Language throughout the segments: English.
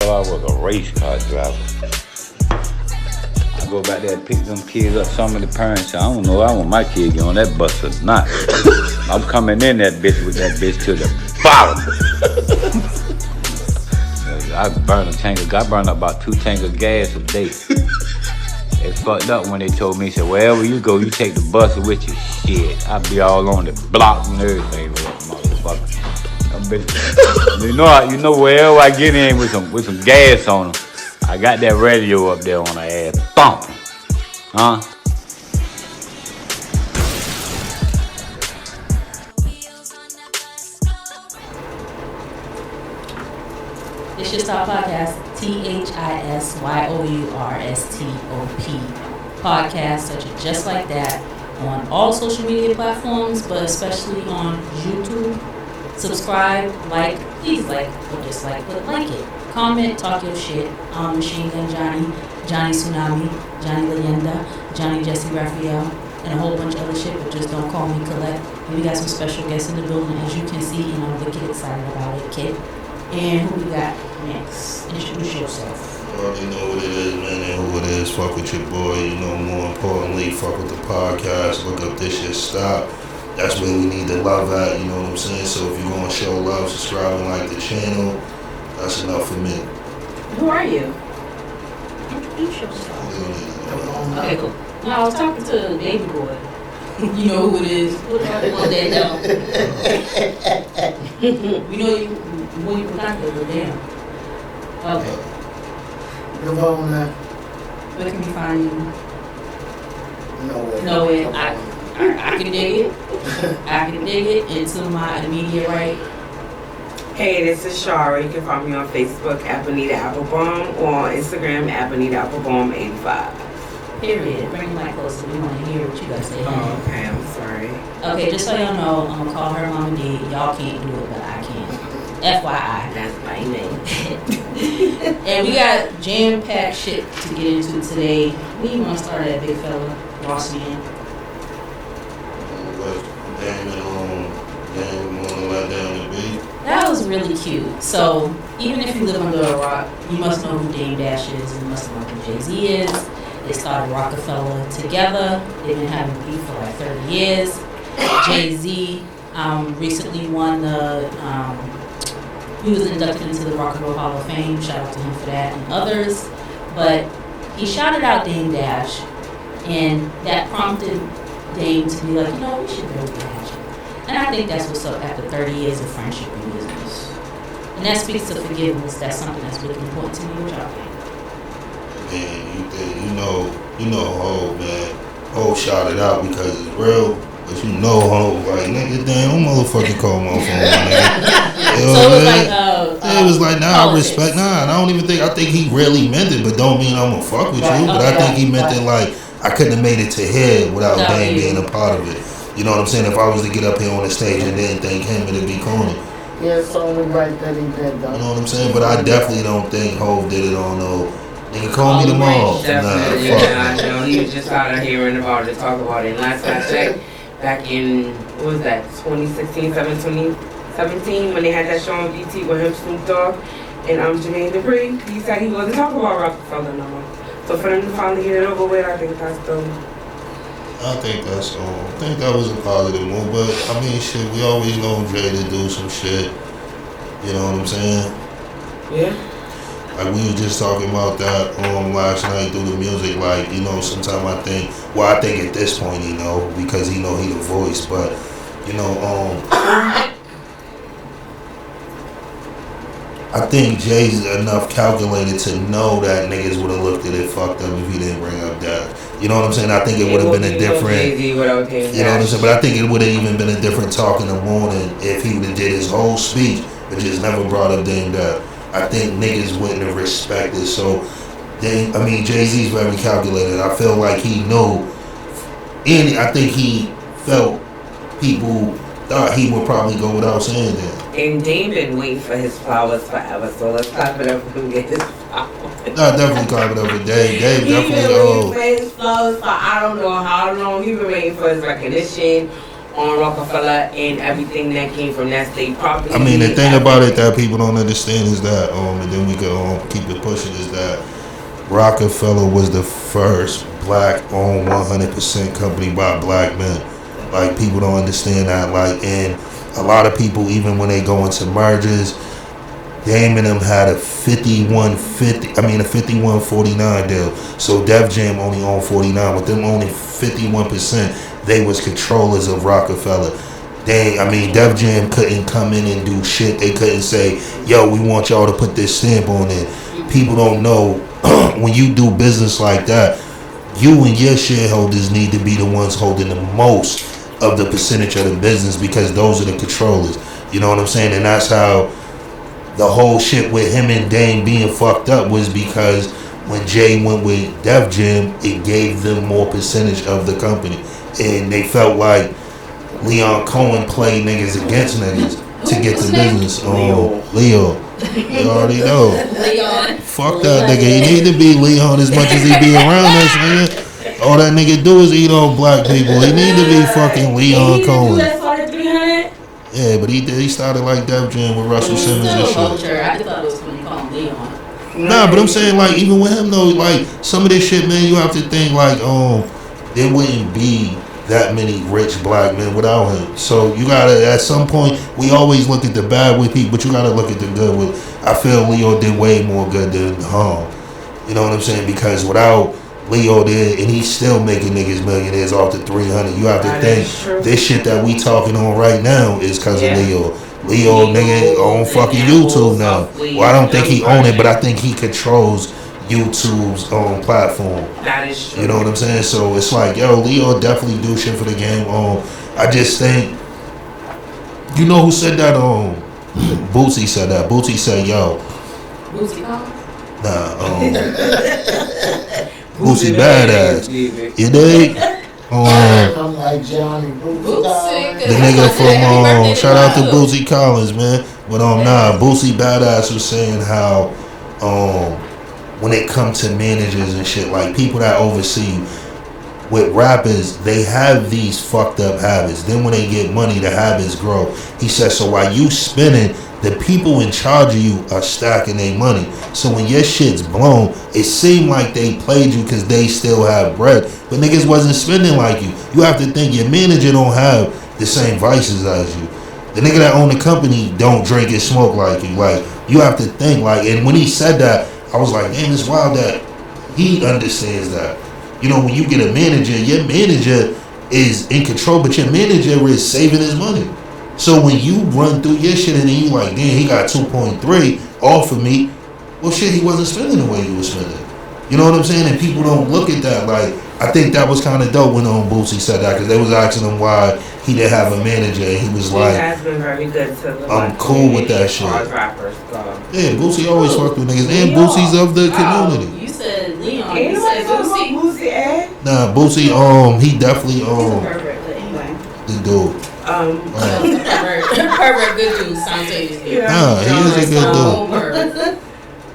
thought I was a race car driver. I go back there and pick them kids up. Some of the parents say, I don't know, I want my kid to get on that bus or not. I'm coming in that bitch with that bitch to the bottom. I burned up about 2 tanks of gas a day. They fucked up when they told me, said, wherever you go, you take the bus with you. Shit, I be all on the block and everything with that motherfucker. You know wherever I get in with some gas on them, I got that radio up there on the ass. Bump. Huh? It's Your Stop Podcast, THISYOURSTOP podcast, such as Just Like That, on all social media platforms, but especially on YouTube. Subscribe, like, please like, or dislike, but like it. Comment, talk your shit. Machine Gun Johnny, Johnny Tsunami, Johnny Leyenda, Johnny Jesse Raphael, and a whole bunch of other shit, but just don't call me Colette. And we got some special guests in the building, as you can see, and I'm wicked excited about it, kid. And who we got next? Introduce yourself. You already know what it is, man, and who it is. Fuck with your boy. You know, more importantly, fuck with the podcast. Look up This Shit Stop. That's where we need the love at, you know what I'm saying? So if you're going to show love, subscribe and like the channel, that's enough for me. Who are you? Introduce yourself. Okay, cool. No, I was talking to Baby Boy. You know who it is. What they know. We know you when you forgot to go down. Okay. Come on now. Where can we find you? Nowhere. Nowhere. I can dig it. I can dig it into my immediate right. Hey, this is Shara. You can find me on Facebook at Bonita Applebaum or on Instagram at Bonita Applebaum 85. Period. Bring the mic closer. We want to hear what you guys say. Oh, okay. I'm sorry. Okay, just so y'all know, I'm going to call her Mama D. Y'all can't do it, but I can. FYI. That's my name. And we got jam-packed shit to get into today. We want to start at big fella, boss man. That was really cute. So, even if you live under a rock, you must know who Dame Dash is, and you must know who Jay-Z is. They started Rockefeller together. They've been having beef for like 30 years. Jay-Z recently won he was inducted into the Rock and Roll Hall of Fame. Shout out to him for that and others. But he shouted out Dame Dash, and that prompted Dame to be like, you know, we should build Dash. And I think that's what's up after 30 years of friendship and business. And that speaks to forgiveness. That's something that's really important to me. What y'all think? Man, you know Hov, man. Hov shouted out because it's real, but you know Hov, like, nigga, damn, don't motherfucking call my phone, man. So it was like, it was like, nah, I respect, nah, and I think he really meant it, but don't mean I'm gonna fuck with you, but I think he meant it like, I couldn't have made it to here without Dame being a part of it. You know what I'm saying? If I was to get up here on the stage and then thank him, it'd be corny. Yeah, it's only right that he did, though. You know what I'm saying? But I definitely don't think Hov did it on no, nigga, call me tomorrow. Definitely not. You know, he was just out of hearing about it, talk about it. And last I checked, back in, what was that, 2017, when they had that show on BT with him, Snoop Dogg, and Jermaine Dupri, he said he wasn't talking about Rockefeller no more. So for them to finally get it over with, I think that's dope. I think that was a positive move, but I mean, shit, we always know Jay to do some shit. You know what I'm saying? Yeah. Like we was just talking about that last night through the music. Like, you know, sometimes I think at this point he know because he know he the voice, but you know, I think Jay's enough calculated to know that niggas would have looked at it fucked up if he didn't bring up that. You know what I'm saying? I think it would have been a different. You know what I'm saying? But I think it would have even been a different talk in the morning if he would have did his whole speech, but just never brought up Dame Dash. I think niggas wouldn't have respected. So, Jay-Z's very calculated. I feel like he knew, and I think he felt people thought he would probably go without saying that. And Dame been waiting for his flowers forever, so let's clap it up for him get his flowers. No, definitely clap it up for Dame. Dame definitely been waiting for his flowers for I don't know how long. He been waiting for his recognition. on Rockefeller and everything that came from that state property. I mean, the thing about it that people don't understand is that, and then we can keep it pushing, is that Rockefeller was the first black-owned 100% company by black men. Like, people don't understand that. Like, and a lot of people, even when they go into mergers, Dame and them had a 5149 deal. So Def Jam only owned 49. With them owning 51%, they was controllers of Rockefeller. Def Jam couldn't come in and do shit. They couldn't say, yo, we want y'all to put this stamp on it. People don't know when you do business like that, you and your shareholders need to be the ones holding the most of the percentage of the business, because those are the controllers. You know what I'm saying? And that's how the whole shit with him and Dame being fucked up was, because when Jay went with Def Jam, it gave them more percentage of the company. And they felt like Leon Cohen played niggas against niggas to get the business. Leo. You already know. Leon. Fuck that nigga. He need to be Leon as much as he be around us, nigga. All that nigga do is eat on black people. He need to be fucking Leon Cohen. Yeah, but he started like Def Jam with Russell Simmons and shit. I just thought it was funny calling Leon. Nah, but I'm saying, like, even with him though, like, some of this shit, man, you have to think like, there wouldn't be that many rich black men without him. So you gotta, at some point, we always look at the bad with people, but you gotta look at the good with. I feel Leo did way more good than harm. You know what I'm saying? Because without Leo there, and he's still making niggas millionaires off the 300. You have to think this shit that we talking on right now is because of Leo. Leo nigga on fucking YouTube now. Well, I don't think he own it, but I think he controls YouTube's own platform. That is true. You know what I'm saying? So it's like, yo, Leo definitely do shit for the game. I just think, you know who said that? Bootsy said that. Bootsy said, yo. Bootsy Collins? Nah, Bootsy badass. You dig? I'm like Johnny Bootsy. The nigga from shout out to Bootsy Collins, man. But Bootsy badass was saying how when it comes to managers and shit, like people that oversee with rappers, they have these fucked up habits. Then when they get money, the habits grow. He said, so while you spinning, the people in charge of you are stacking their money. So when your shit's blown, it seemed like they played you because they still have bread. But niggas wasn't spending like you. You have to think your manager don't have the same vices as you. The nigga that own the company don't drink and smoke like you. Like, you have to think like, and when he said that, I was like, damn, it's wild that he understands that. You know, when you get a manager, your manager is in control, but your manager is saving his money. So when you run through your shit and then you like, damn, he got 2.3 off of me. Well, shit, he wasn't spending the way he was spending. You know what I'm saying? And people don't look at that. Like, I think that was kind of dope when Bootsy said that, because they was asking him why he didn't have a manager, and he was like, has been very good to the I'm cool with that shit. Rappers, yeah, Bootsy always fucked with niggas, and Bootsy's of the community. You said Leon. You said Bootsy. Nah, Bootsy, he definitely, the dude. Pervert good dude simultaneously. Nah, he is a good dude.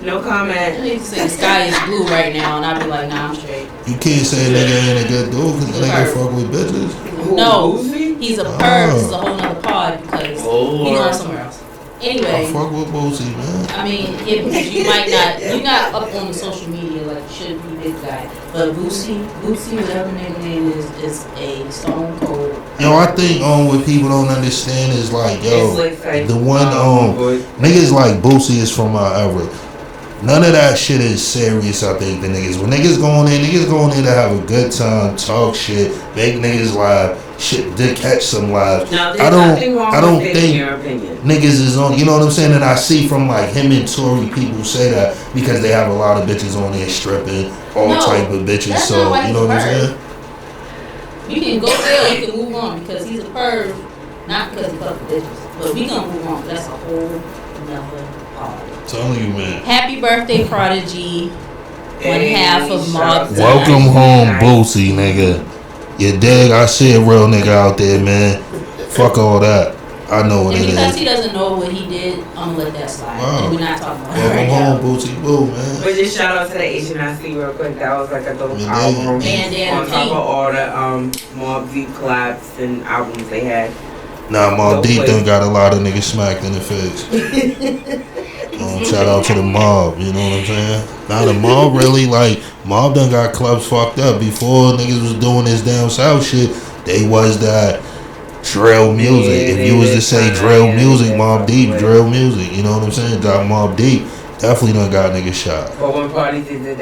No comment. I need to say the sky is blue right now, and I'd be like, nah, I'm straight. You can't say a nigga ain't a good dude because the nigga fuck with bitches. No, he's a perv. This is a whole nother pod because he's going somewhere else. Anyway, I fuck with Bootsy, man. I mean, yeah, because you're not up on the social media like you should be, big guy. But Bootsy, whatever nigga name is a stone cold. Yo, I think what people don't understand is like, yo, the one niggas like Bootsy is from our era. None of that shit is serious, I think, the niggas. When niggas go in there to have a good time, talk shit, make niggas laugh, shit, to catch some laughs. Now, I don't think niggas is on, you know what I'm saying? And I see from like him and Tory, people say that because they have a lot of bitches on there stripping, type of bitches. So, you know what I'm saying? You can go there, you can move on because he's a perv, not because he fucking bitches. But we gonna move on. That's a whole nother part. Telling you, man. Happy birthday, Prodigy. One half of Mob. Welcome home, Bootsy, nigga. You dig? I see a real nigga out there, man. Fuck all that. I know what And it because is. he doesn't know what he did, I'm gonna let that slide. Wow. And we're not talking about it Welcome right home, now. Bootsy Boo, man. But just shout out to the H&IC real quick. That was like a dope Yeah, album. Bandana On top P. of all the Mobb Deep collabs and albums they had. Nah, Mobb Dope Deep place. done got a lot of niggas smacked in the face. Shout out to the Mob, you know what I'm saying? Nah, the Mob really, like, Mob done got clubs fucked up. Before niggas was doing this down south shit, they was that drill music. Yeah, If you was to say they drill kinda, music, yeah, Mobb Deep, with. drill music, you know what I'm saying? Got Mobb Deep, definitely done got niggas shot. But when Prodigy did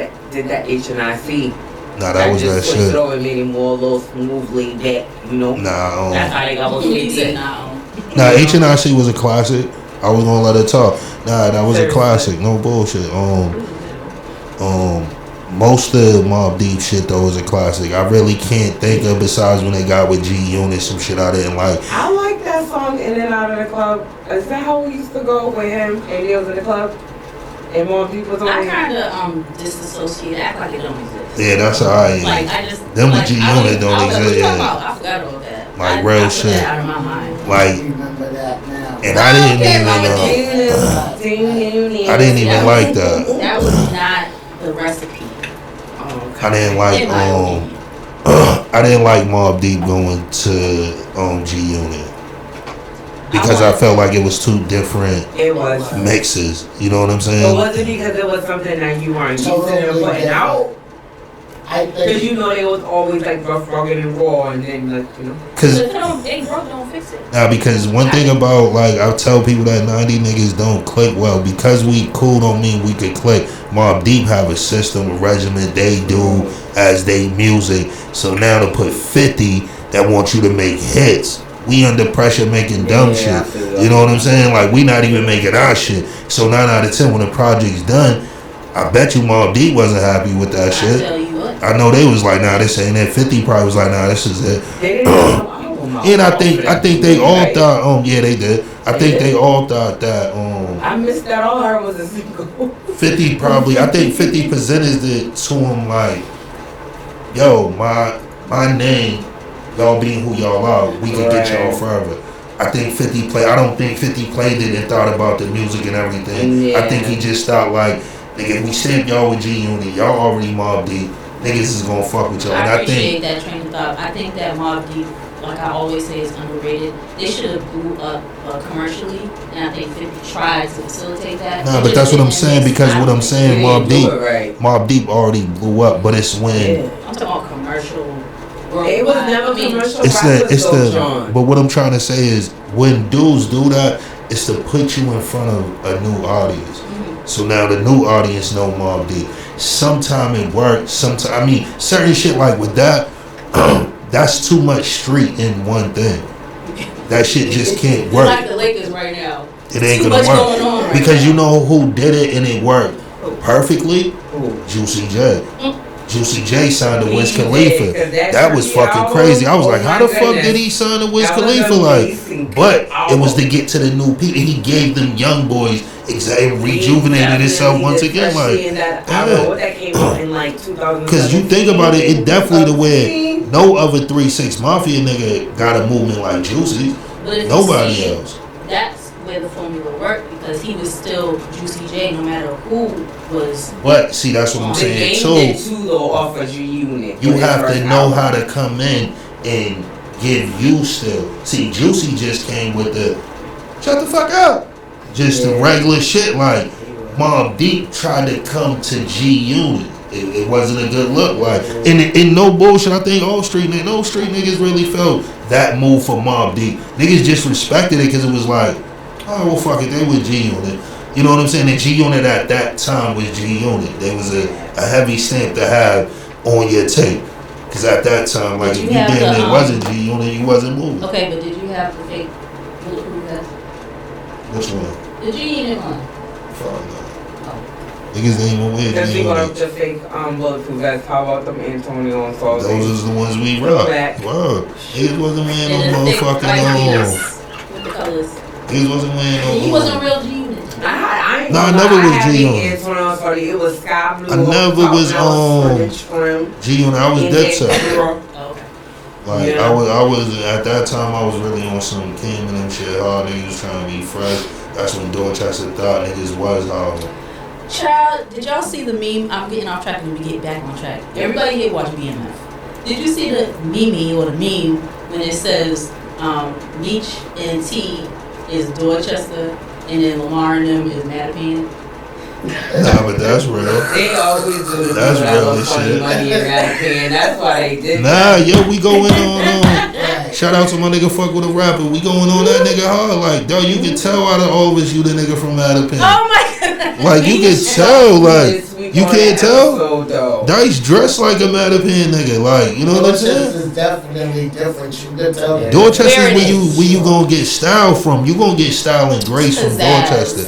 that H&IC, Nah, that was just that switched shit. it over and made it more a little smooth, laid back, you know? Nah, That's how they got what He they said did. nah. Nah, H&IC was a classic. I was gonna let her talk. Nah, that was a Seriously. classic. No bullshit. Most of Mobb Deep shit though is a classic. I really can't think of besides when they got with G Unit, some shit I didn't like. I like that song In and Out of the Club. Is that how we used to go with him and he was in the club? And Mobb Deep was on I it? kind of disassociate, act like it don't exist. Yeah, that's alright. Like I just Them like, G I Unit don't I was like, exist, what you talking yeah. about? I forgot all that. Like, I real put shit. that out of my mind. Like, Remember that now. and I didn't Okay, even Mama I didn't even like that. That was not the recipe. I didn't like In my opinion. I didn't like Mobb Deep going to G Unit because I felt like it was two different It was. mixes. You know what I'm But saying? was it because it was something that you weren't used to Totally them putting different. out? I Because think you know they was always like rough, rugged, and raw, and then like, you know. Because If it don't, ain't broke, don't fix it. Nah, because one thing about, like, I tell people that 90 niggas don't click well. Because we cool don't mean we could click. Mobb Deep have a system, a regimen they do as they music. So now to put 50 that want you to make hits, we under pressure making dumb Yeah, I shit. feel that. You know what I'm saying? Like, we not even making our shit. So 9 out of 10 when the project's done, I bet you Mobb Deep wasn't happy with that I shit. tell you what. I know they was like, nah, this ain't it. 50 probably was like, nah, this is it. They didn't have no album out. And I think they all Right. thought, yeah, they did. I think they all thought that, I missed that. All I heard was a single. 50 probably, I think 50 presented it to him like, yo, my name, y'all being who y'all are, we can get y'all Right. further. I think 50 played, I don't think 50 played it and thought about the music and everything. Yeah. I think he just thought like, nigga, if we stamp y'all with G Unit, y'all already Mobb Deep, niggas is gonna fuck with y'all. And I I appreciate think, that train of thought. I think that Mobb Deep, like I always say, is underrated. They should have blew up commercially, and I think 50 tried to facilitate that. nah, It but just that's what I'm didn't saying, mix. because I what don't I'm think saying, They Mobb didn't Deep, do it right. Mobb Deep already blew up, but it's when, Yeah. I'm talking about commercial. It was never I mean, commercial. it's Rap was the, John. but what I'm trying to say is when dudes do that, it's to put you in front of a new audience. So now the new audience know Mobb Deep. Sometime it works. Sometime, I mean, certain shit like with that, that's too much street in one thing. That shit just can't It's work. like the Lakers right now. It ain't Too gonna much work going on right because now. you know who did it and it worked perfectly. Ooh. Juicy J. Juicy J signed to He Wiz did, Khalifa. 'cause That was Turkey fucking album, crazy. I was oh like, how my the fuck goodness. did he sign to Wiz That was Khalifa? an Like, amazing but it was to album. get to the new people. He gave them young boys exactly rejuvenated himself once again. Especially in Like, that yeah. album. What that came out in like 2000. Cause you think about it, it definitely the way no other 3-6 Mafia nigga got a movement like Juicy. But if you Nobody see it, else. That's where the formula worked because he was still Juicy J no matter who was. But see, that's what I'm The saying game too. did too though off of G Unit. You have to know how to come in and give you still. See, Juicy just came with the shut the fuck up. Just the Yeah. regular shit. Like Mobb Deep tried to come to G Unit. It wasn't a good look. Like in no bullshit. I think all street niggas really felt that move for Mobb Deep. Niggas just respected it because it was like, oh well, fuck it, they with G Unit. You know what I'm saying? And G Unit at that time was G Unit. There was a heavy stamp to have on your tape. Because at that time, like, Did if you you have damn the, it wasn't G Unit, you wasn't moving. Okay, but did you have the fake bulletproof vest? Which one? The G Unit one. Fuck no. Niggas ain't even wear Just G think of Unit. the fake bulletproof vests. How about them Antonio and Saul? Those is the ones we rock. Back. Wow. Niggas wasn't wearing And no the thick motherfucking white no. jeans with the colors. Niggas wasn't wearing no. He wasn't a real G Unit. I ain't No, I gonna never lie, was I had G the Unit. Antonio Saul. It was sky blue. I never was French trim. G Unit. I was and dead then set. zero. Oh, okay. Like Yeah. I was at that time. I was really on some King and them shit. Hard niggas was trying to be fresh. That's when Dorchester thought niggas was hard. Child, did y'all see the meme? I'm getting off track and we get back on track. Everybody here watch BMF. Did you see the meme or the meme when it says Meech and T is Dorchester and then Lamar and them is Mattapan? Nah, but that's real. They always do the That's real as funny shit. money in Mattapan. That's why they did Nah, that. yo, we going on. Shout out to my nigga fuck with a rapper. We going on that nigga hard. Like, dog, you can tell out of all of us you the nigga from Mattapan. Oh my god! Like, you can tell. Like, you can't tell. Though. Dice dressed like a Mattapan nigga. Like, you know what I'm Dorchester saying? is definitely different. You can tell that. Dorchester's There it where you gonna get style from. You gonna get style and grace from Pizzazz. Dorchester.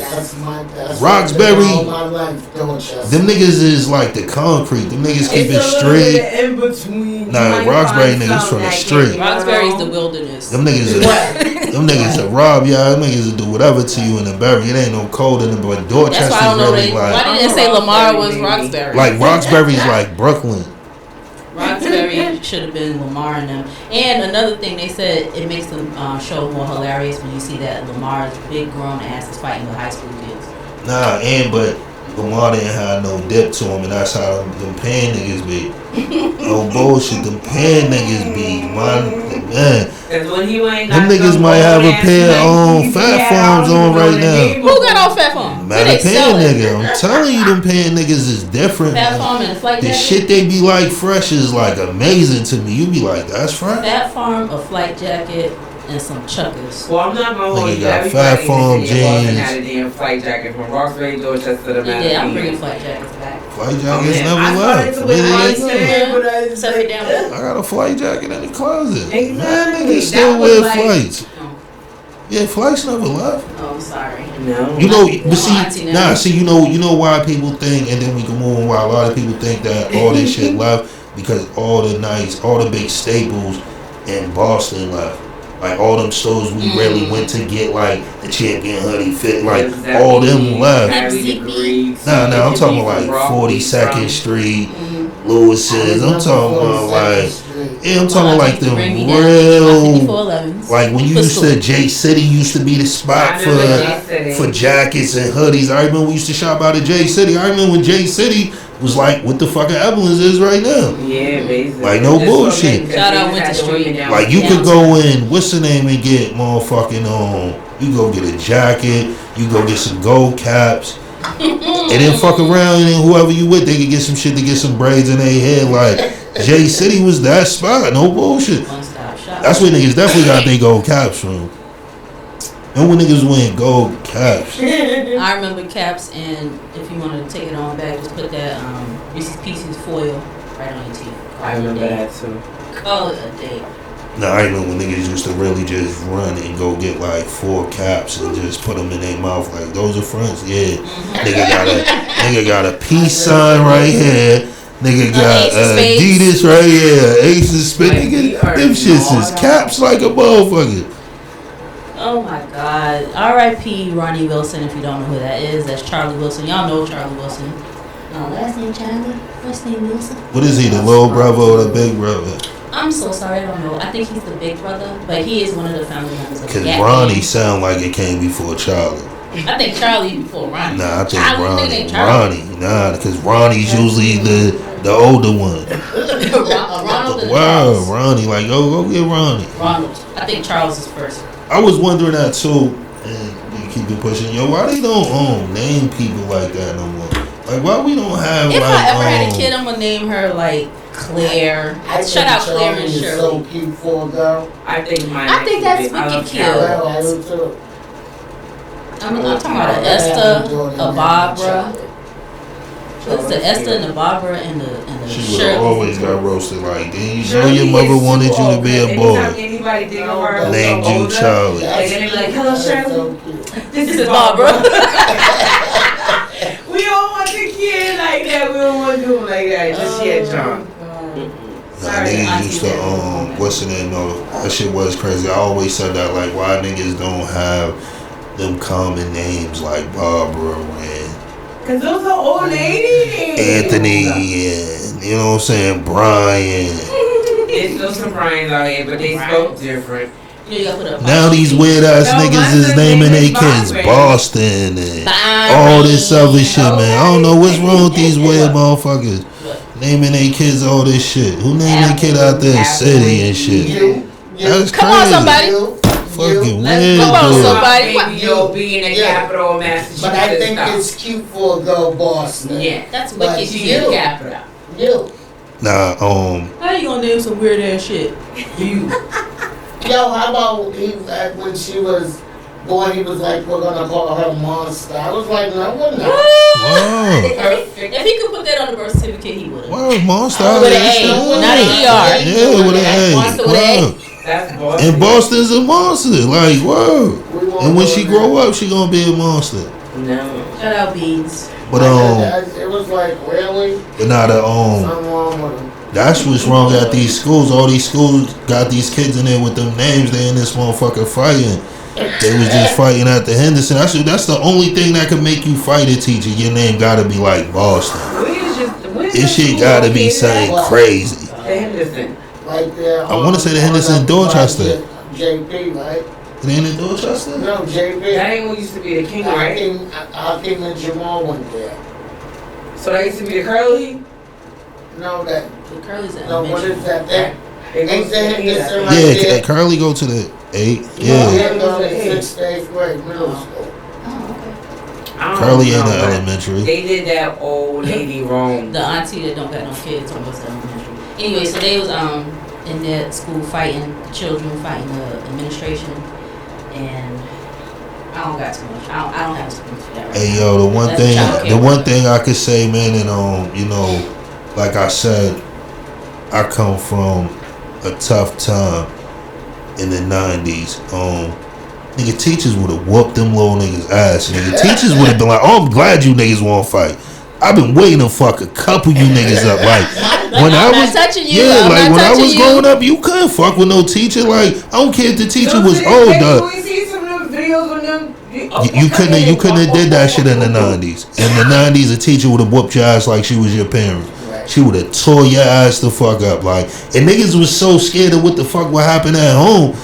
That's Roxbury. all my life, Dorchester. Them niggas is like the concrete. Them niggas keep it It's a little straight. bit in between. Nah, You might Roxbury find niggas some from the that street. get Roxbury's the around. wilderness. Them niggas will rob y'all. Them niggas will do whatever to you in the berry. It ain't no cold in it, but That's Dorchester's why I don't know. really Why like didn't it say Lamar was Roxbury? like Roxbury's like Brooklyn. Roxbury should have been Lamar and them. And another thing, they said it makes the show more hilarious when you see that Lamar's big grown ass is fighting with high school kids. Nah, but Lamar didn't have no dip to him, and that's how them pan niggas be. No bullshit, them pan niggas be, man. Cause when he ain't Them got niggas some might have a old-ass pair Nikes, on he Fat had Farms all on the right now. Who got on Fat Farm? Man, Where the they pan sell it? nigga, I'm telling you, them pan niggas is different. Fat Man. Farm and a flight The jacket? shit they be like fresh is like amazing to me. You be like, that's fresh. Fat Farm, a flight jacket, and some chuckers. Well, I'm not gonna hold Nigga you. got Everybody Fat in Farm the city of Boston jeans. had a damn flight jacket from Roxbury, Dorchester to Yeah, I'm bringing Mattapan. flight jackets back. Flight jackets I never started left. to Where wear they mine go? today, but I just Except for down there. I got a flight jacket in the closet. Man, Exactly. niggas That still was wear like- flights. Oh, Yeah, flights never left. oh, I'm sorry. No. You know, Auntie but see, now. you know why people think, and then we can move on. Why a lot of people think that all this shit left because all the big staples in Boston left. Like all them stores we really went to get, like the Champion Hoodie Fit, like all them left. Nah, I'm talking about like 42nd Street, Lewis's. I'm talking about like, yeah, I'm talking about like the Bring me down. real. 5411s. Like when you used to, J City used to be the spot for jackets and hoodies. I remember we used to shop out at J City. I remember when J City was like what the fucking Evelyn's is right now. Yeah, basically. Like, no bullshit. Shout out Winter Street. Like you could go in, what's the name, and get motherfucking you go get a jacket, you go get some gold caps, and then fuck around and whoever you with, they could get some shit to get some braids in their head. Like J City was that spot, no bullshit. One stop shop. That's where niggas definitely got their gold caps from. And when niggas wearing gold caps. I remember caps, and if you want to take it on back, just put that Reese's Pieces foil right on your teeth. I remember that too. Call it a day. Nah, I remember when niggas used to really just run and go get like 4 caps and just put them in their mouth like those are fronts. Yeah, nigga got a peace sign right here. Nigga got Ace of Spades. Adidas right here. Ace of Spades. Like, we Nigga, are them shits is not- caps like a motherfucker. Oh my God. R.I.P. Ronnie Wilson, if you don't know who that is. That's Charlie Wilson. Y'all know Charlie Wilson. Last name Charlie, first name Wilson. What is he, the little brother or the big brother? I'm so sorry, I don't know. I think he's the big brother, but he is one of the founding members of Cause Gap Ronnie Band. sound like it came before Charlie. I think Charlie before Ronnie. Nah, I think Charlie, Ronnie. nigga named Charlie. Nah, because Ronnie's usually the older one. Ronald and Wow, Charles. Ronnie, like go get Ronnie. Ronald. I think Charles is first. I was wondering that too, and you keep it pushing. Yo, why they don't name people like that no more? Like, why we don't have If like I ever had a kid, I'm gonna name her like Claire. Shout out Claire and Shirley. So cute for a girl. I think I think that's wicked cute. Well, I do too. I'm talking about an Esther, a Barbara. What's the Esther and the Barbara and the She would Shirley? have always got roasted like, then you know your mother wanted you to be a Anytime boy. anybody think of her Named you older, Charlie. Like, they be like, hello, Shirley. This is Barbara. We don't want the kid like that. We don't want to do him like that. Just yet, John. Nah, niggas used to what's the name? No, that shit was crazy. I always said that, like, why niggas don't have them common names like Barbara and Because those are old ladies. Anthony and, you know what I'm saying, Brian. There's still some Brian's out here, but they spoke different. You gotta put a Now these weird ass No, niggas my is son's naming name their is kids Byron. Boston and all this other shit, man. I don't know what's wrong with these weird motherfuckers. Naming their kids all this shit. Who named their kid out there in city and shit? That's Come on, crazy. somebody. Fucking Let's weird, go on, dude. somebody. Baby Yo being the Yeah. capital of Massachusetts. But I think stuff. it's cute for a girl Boston. Yeah. That's But wicked. you- You the capital. You. Nah, How you gonna name some weird ass shit? You. Yo, how about when she was born, he was like, we're gonna call her Monster. I was like, no, we're not. wow. If he could put that on the birth certificate, he would have. Wow, monster. With an That's A, the not an word. ER. Yeah, with an A. Monster with an A. Wow. That's Boston. And Boston's a monster. Like, whoa. We won't And when go she in grow there. up, she gonna be a monster. No. Shout out Beans. But It was like, really? but now the Something wrong with him. that's what's wrong at these schools. All these schools got these kids in there with them names. They in this motherfucker fighting. They was just fighting at the Henderson. That's the only thing that can make you fight a teacher. Your name gotta be like Boston. Where's This shit gotta be something crazy. The Henderson. Like there. I wanna say the Henderson Dorchester. JP, right? It ain't in Dorchester? No, JP. That ain't what used to be the King, right? Hakeem and Jamal went there. So that used to be the Curly? No, that. The Curly's at No, what is that? That They ain't go the to Henderson the- right Yeah, there. Curly go to the 8. Yeah, Yeah. go to 6th, 8th grade, middle school. Oh, okay. I don't Curly ain't know, the but elementary. They did that old lady wrong. The auntie that don't got no kids on West Elementary. Anyway, so they was in that school fighting the children, fighting the administration, and I don't got too much. I don't have too much for that right Hey now. yo, That's the one thing I could say, man, and you know, like I said, I come from a tough time in the 90s. Nigga, teachers would have whooped them little niggas' ass. Nigga, teachers would have been like, "Oh, I'm glad you niggas won't fight. I've been waiting to fuck a couple you niggas up." Like when I'm I was not touching you. yeah, I'm like not when I touching was you. growing up, you couldn't fuck with no teacher. Like I don't care if the teacher was older. We see some of them videos on them. You couldn't have did that shit in the 90s. In the 90s, a teacher would have whooped your ass like she was your parent. She would have tore your ass the fuck up. Like, and niggas was so scared of what the fuck would happen at home.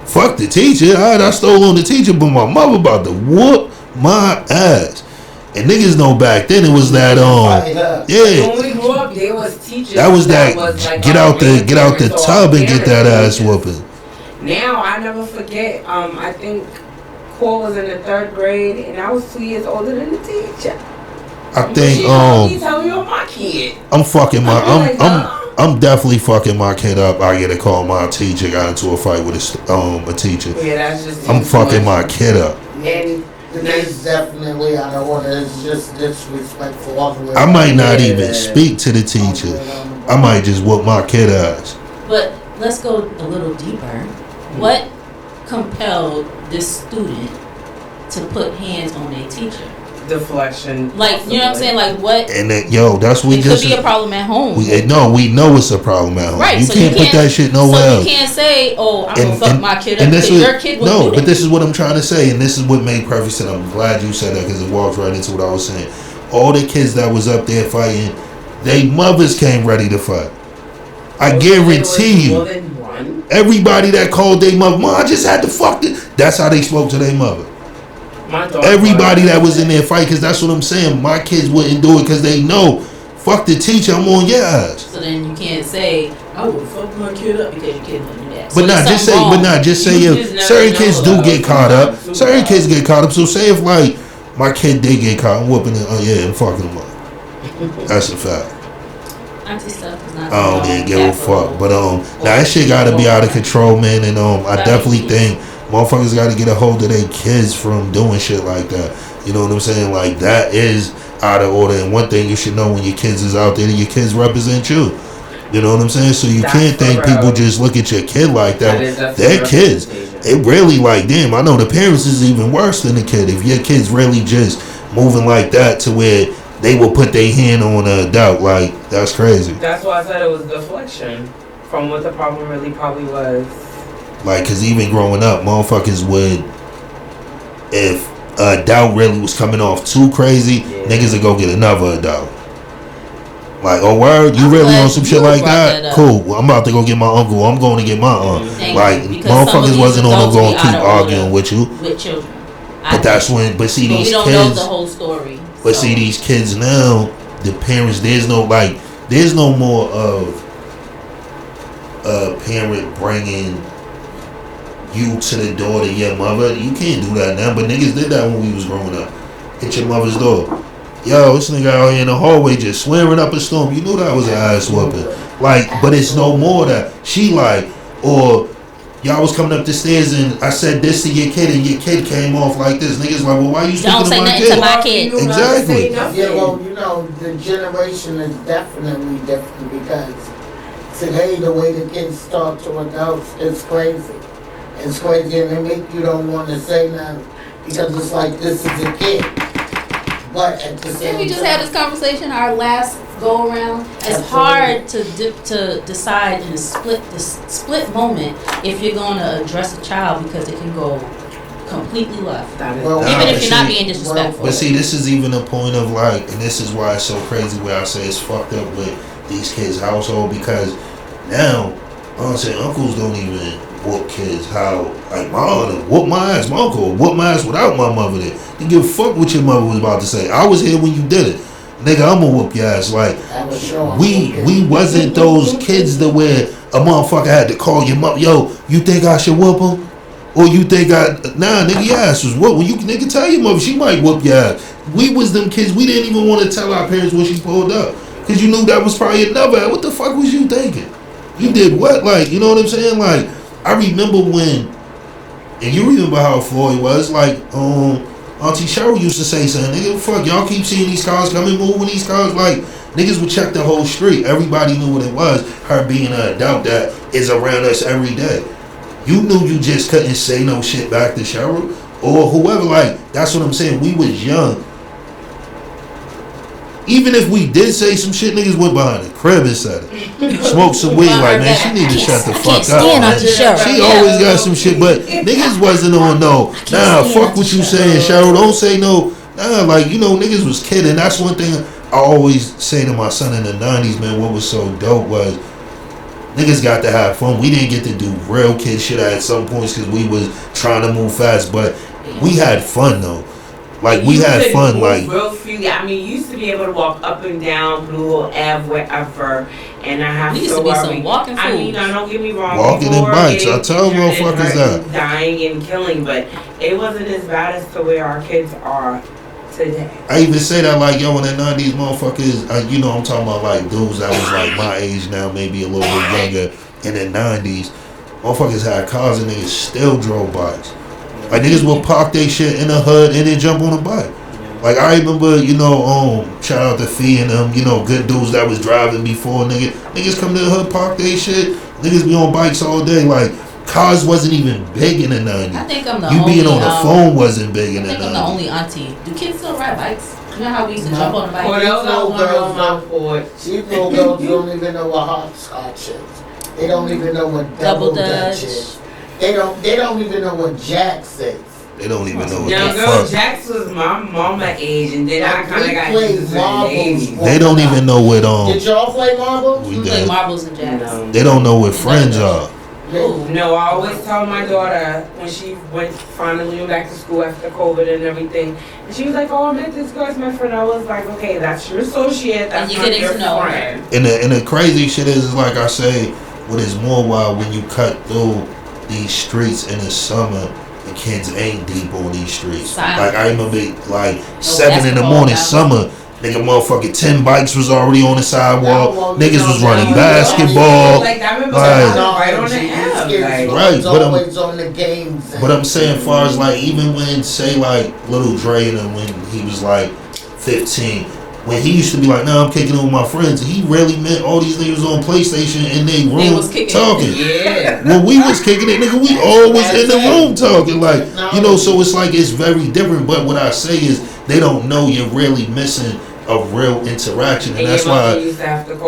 Fuck the teacher. Alright, I stole on the teacher, but my mother about to whoop my ass. And niggas know back then it was that yeah. When we grew up, there was teachers. That was like, get out the grandparents or tub and get that parents. ass whooping. Now I never forget. I think Cole was in the 3rd grade, and I was 2 years older than the teacher. I think He tell me on my kid. I'm fucking my I'm definitely fucking my kid up. I get a call my teacher got into a fight with a teacher. Yeah, that's just. I'm fucking my kid up. And It's definitely out of order. It's just disrespectful all the way. I might not even speak to the teacher. I might just whoop my kid ass. But let's go a little deeper. What compelled this student to put hands on their teacher? deflection. Like, you know what I'm saying? Like, what? And that, yo, that's what we It just. could be a problem at home. We know it's a problem at home. Right, You so can't put that shit nowhere so else. you can't say, "Oh, I'm gonna fuck my kid up," this because is- your kid would no, do but that. this is what I'm trying to say, and this is what made perfect sense. I'm glad you said that because it walks right into what I was saying. All the kids that was up there fighting, they mothers came ready to fight. I guarantee More you, than one. everybody that called their mother, "Mom, I just had to fuck this." That's how they spoke to their mother. My daughter. Everybody that was in there fight, because that's what I'm saying. My kids wouldn't do it because they know, fuck the teacher, I'm on your ass. So then you can't say, "I would fuck my kid up," because your kid wouldn't do that. So But not there's just say, something but wrong. not just say You if just never certain know kids do about get caught up. sometimes. Certain kids get caught up. So say if like my kid did get caught, I'm whooping it. Oh yeah, I'm fucking him up. That's a fact. Auntie stuff is not. I don't even give a fuck. But now that shit gotta be out of control, man. And I definitely think motherfuckers gotta get a hold of their kids from doing shit like that. You know what I'm saying? Like that is out of order. And one thing you should know when your kids is out there, that your kids represent you. You know what I'm saying? So you That's can't think the people road. just look at your kid like That that. is a They're kids. representation. It really like, damn, I know the parents is even worse than the kid. If your kid's really just moving like that to where they will put their hand on an adult, like, that's crazy. That's why I said it was deflection from what the problem really probably was. Like, cause even growing up, motherfuckers would, if a adult really was coming off too crazy, Yeah. niggas would go get another adult. Like, oh, word, you really on some shit like that? that Cool. Well, I'm about to go get my uncle. I'm going to get my aunt. Like, motherfuckers wasn't on the going to keep arguing with you. With children. But that's when, but see, these kids. We don't know the whole story. But see, these kids now, the parents, there's no more of a parent bringing you to the door to your mother. You can't do that now, but niggas did that when we was growing up. Hit your mother's door. Yo, this nigga out here in the hallway just swearing up a storm. You knew that was an ass whooping. Like, but it's no more that. She like, or y'all was coming up the stairs and I said this to your kid and your kid came off like this. Niggas like, well, why you speaking to my kid? Don't say nothing to my kid. Exactly. Yeah, well, you know, the generation is definitely different because today the way the kids talk to adults is crazy. It's crazy and it make you don't want to say nothing because it's like this is a kid. But at the same time, we just had this conversation our last go around. It's hard to decide in a split moment if you're going to address a child because it can go completely left. Even if you're not being disrespectful. But see, this is even a point of like, and this is why it's so crazy where I say it's fucked up with these kids' household because now, I'm saying uncles don't even whoop kids how, like my aunt whoop my ass, my uncle whoop my ass without my mother there. Didn't give a fuck what your mother was about to say. I was here when you did it. Nigga, I'ma whoop your ass. Like, we wasn't those kids to where a motherfucker had to call your mother, yo, you think I should whoop him? Or you think nah, nigga, your ass was whooped. Well, you nigga tell your mother, she might whoop your ass. We was them kids, we didn't even want to tell our parents when she pulled up. Cause you knew that was probably another. What the fuck was you thinking? You did what? Like, you know what I'm saying? Like, I remember when, and you remember how Floyd was, like, Auntie Cheryl used to say something, nigga, fuck, y'all keep seeing these cars coming, moving these cars, like, niggas would check the whole street. Everybody knew what it was, her being an adult that is around us every day. You knew you just couldn't say no shit back to Cheryl, or whoever, like, that's what I'm saying, we was young. Even if we did say some shit, niggas went behind the crib and said it. Smoked some weed, like, man, she need to shut the fuck up. Man. She always got some shit, but niggas wasn't on no, nah, fuck what you saying, Cheryl, don't say no. Nah, like, you know, niggas was kidding. That's one thing I always say to my son in the 90s, man, what was so dope was niggas got to have fun. We didn't get to do real kid shit at some points because we was trying to move fast, but we had fun, though. Like, we had fun, like... real freely. I mean, you used to be able to walk up and down Blue Hill Ave, wherever, and I have to worry. Some walking fools. I mean, don't get me wrong. Walking in bikes. I tell motherfuckers that. Dying and killing, but it wasn't as bad as to where our kids are today. I even say that, like, yo, in the 90s, motherfuckers, you know, I'm talking about, like, dudes that was, like, my age now, maybe a little bit younger, in the 90s. Motherfuckers had cars and niggas still drove bikes. Like, niggas will park their shit in the hood and then jump on a bike. Like, I remember, you know, shout out to Fee and them, you know, good dudes that was driving before, niggas come to the hood, park their shit, niggas be on bikes all day. Like, cars wasn't even big in the 90s. I think I'm the you only... being on the phone wasn't big in the 90s. I think I'm the only auntie. Do kids still ride bikes? You know how we used to jump on the bike? These little girls don't even know what hopscotch is. They don't even know what double dutch is. They don't even know what jacks is. They don't even know what the fuck. Jacks was my mama age, and then I kind of got used to marbles. They don't even know what Did y'all play marbles? We play marbles and jacks. No. They don't know what friends are. No, I always tell my daughter when she finally went back to school after COVID and everything, and she was like, "Oh, I met this girl's my friend." I was like, "Okay, that's your associate. That's not your friend." And the crazy shit is like I say, what is more wild when you cut through these streets in the summer, the kids ain't deep on these streets. Like, I remember, like, 7 in the morning, summer, nigga, motherfucking 10 bikes was already on the sidewalk. Niggas was running basketball. Like, I remember right on the Ave. Right, but I'm saying, far as, like, even when, say, like, Lil Dre and when he was, like, 15, when he used to be like, nah, I'm kicking it with my friends, he really meant all these niggas on PlayStation in their room talking. Yeah. When we was kicking it, nigga, we always in the room talking. Like, you know, so it's like, it's very different. But what I say is, they don't know you're really missing a real interaction. And that's why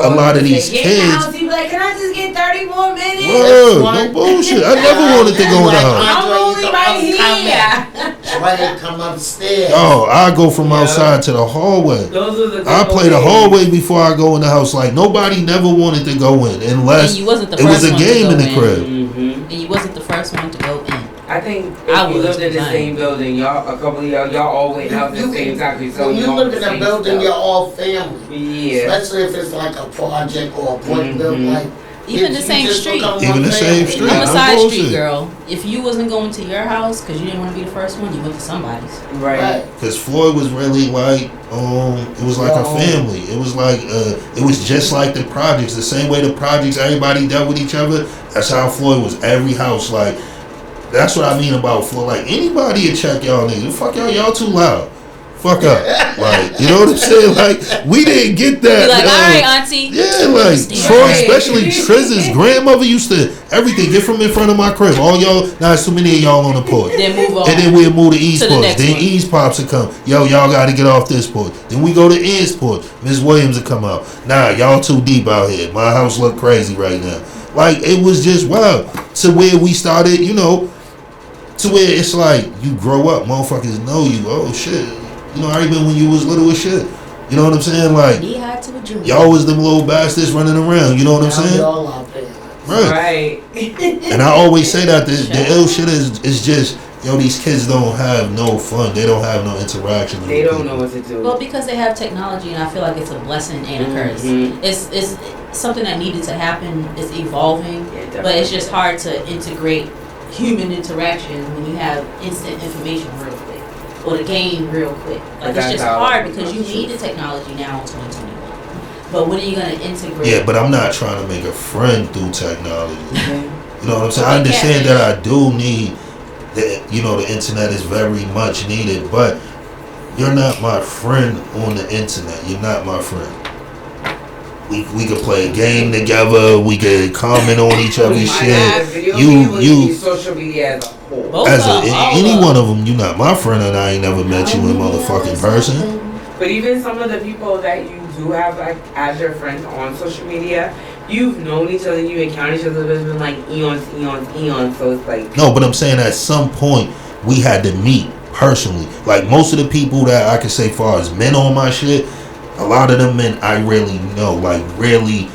a lot of these kids... Be like, can I just get 30 more minutes? Word, no bullshit. I never wanted to go in the house. I'm only right here. Right, come upstairs. Oh, I go from outside to the hallway. Those are the I play the hallway before I go in the house. Like nobody never wanted to go in unless And you wasn't the it was first a one to game go in the in. crib. Mm-hmm. And you wasn't the first one to go in. I think if I you was lived in the fine. same building, y'all, a couple of y'all all went out at the same time. So When you all live the in a same building, stuff. you're all family. Yeah. Especially if it's like a project or a point built like. Even if the you same just street. become Even one the same family. street. I'm a no side bullshit. street girl. If you wasn't going to your house because you didn't want to be the first one, you went to somebody's. Right. Cause Floyd was really like, it was like a family. It was like, it was just like the projects. The same way the projects, everybody dealt with each other. That's how Floyd was. Every house, like, that's what I mean about Floyd. Like anybody would check y'all niggas. Fuck y'all too loud. Fuck up. Like, you know what I'm saying? Like, we didn't get that. Be like, all right, auntie. Yeah, like Troy, especially Triz's grandmother used to everything. Get from in front of my crib. All y'all, now it's too many of y'all on the porch. Then move on. And then we'll move to East To the Porch. next Then one. East Pops will come. Yo, y'all got to get off this porch. Then we go to East Porch. Miss Williams will come out. Nah, y'all too deep out here. My house look crazy right now. Like, it was just wild. To where we started, you know, to where it's like, you grow up, motherfuckers know you. Oh, shit. You know, I even when you was little as shit. You know what I'm saying? Like, Knee high to a junior. y'all was them little bastards running around. You know what I'm Now saying? y'all out there. Right. Right. And I always say that the ill shit is just, yo, these kids don't have no fun. They don't have no interaction. They don't know what to do. Well, because they have technology, and I feel like it's a blessing and a curse. Mhm. It's something that needed to happen. It's evolving, Yeah, but it's just hard to integrate human interaction when you have instant information real quick or the game real quick. Like it's just hard because you need the technology now in 2021. But when are you going to integrate? Yeah, but I'm not trying to make a friend through technology. You know what I'm saying? Well, I understand yeah. that I do need that. You know, the internet is very much needed, but you're not my friend on the internet. You're not my friend. We could play a game together. We could comment on each other's shit. You social media as a whole. Both as of them, all any of one of them, you're not my friend, and I ain't never met you in motherfucking person. But even some of the people that you do have like as your friends on social media, you've known each other, you encounter each other, but it's been like eons. So it's like No, but I'm saying at some point we had to meet personally. Like most of the people that I can say far as men on my shit, a lot of them men I really know. Like really,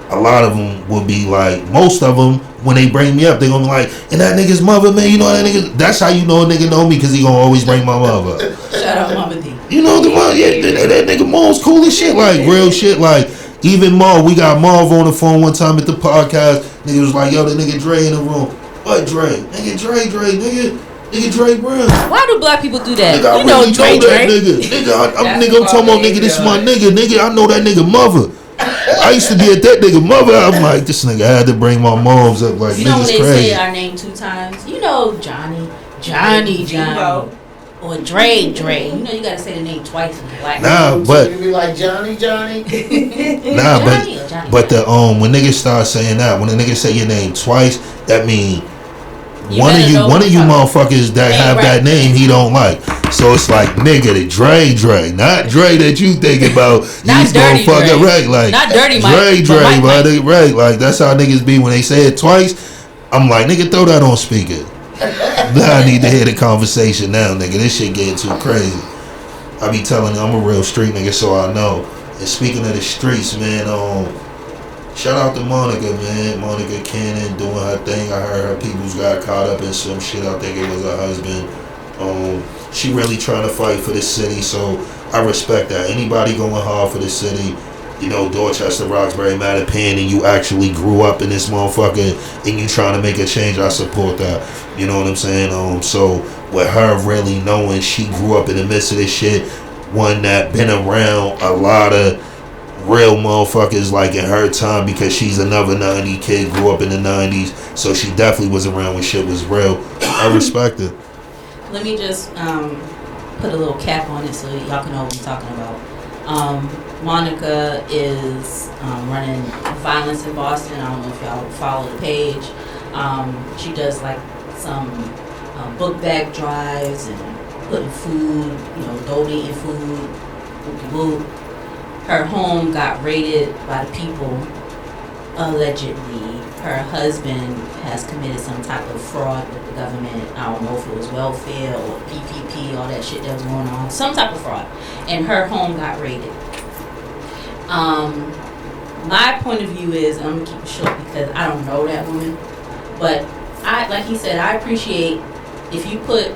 a lot of them will be like, most of them when they bring me up, they gonna be like, and that nigga's mother, man, you know that nigga. That's how you know a nigga know me, because he gonna always bring my mother up. Shout out Mama D. You know the mom, yeah, that nigga Mom's cool as shit, like real shit, like. Even Marv, we got Marv on the phone one time at the podcast. Nigga was like, yo, the nigga Dre in the room. What Dre? Nigga Dre, nigga Dre Brown. Why do black people do that? Nigga, I You know really Dre know that Dre. nigga. I'm That's talking about what nigga, this is my they nigga, I know that nigga mother. I used to be at that nigga mother. I'm like, this nigga had to bring my moms up, like, You know when nigga's they crazy. say our name 2 times? You know Johnny. Or Dre. You know you gotta say the name twice in black. Nah, but You be like Johnny. nah, Johnny or Johnny. but the when niggas start saying that, when a nigga say your name twice, that mean You one better of know you who motherfuckers that Ain't have that right. name he don't like. So it's like nigga, the Dre, not Dre that you think about. Not He's gonna Dirty fuck Dre. up right, like Not Dirty Dre, Mike, but Mike but Mike. right, like that's how niggas be when they say it twice. I'm like, nigga, throw that on speaker. Now I need to hear the conversation now, nigga. This shit getting too crazy. I be telling you, I'm a real street nigga, so I know. And speaking of the streets, man, shout out to Monica, man. Monica Cannon doing her thing. I heard her peoples got caught up in some shit. I think it was her husband. She really trying to fight for the city, so I respect that. Anybody going hard for the city, you know, Dorchester, Roxbury, Mattapan, and you actually grew up in this motherfucker and you trying to make a change, I support that. You know what I'm saying? So with her really knowing she grew up in the midst of this shit, one that been around a lot of real motherfuckers like in her time, because she's another 90 kid, grew up in the 90s, so she definitely was around when shit was real. I respect it. Let me just put a little cap on it so y'all can know what I'm talking about. Monica is running Violence in Boston. I don't know if y'all follow the page. She does like some book bag drives and putting food, you know, donating food. Her home got raided by the people allegedly her husband has committed some type of fraud with the government. I don't know if it was welfare or PPP, all that shit that was going on. Some type of fraud. And her home got raided. My point of view is, and I'm going to keep it short because I don't know that woman, but like he said, I appreciate if you put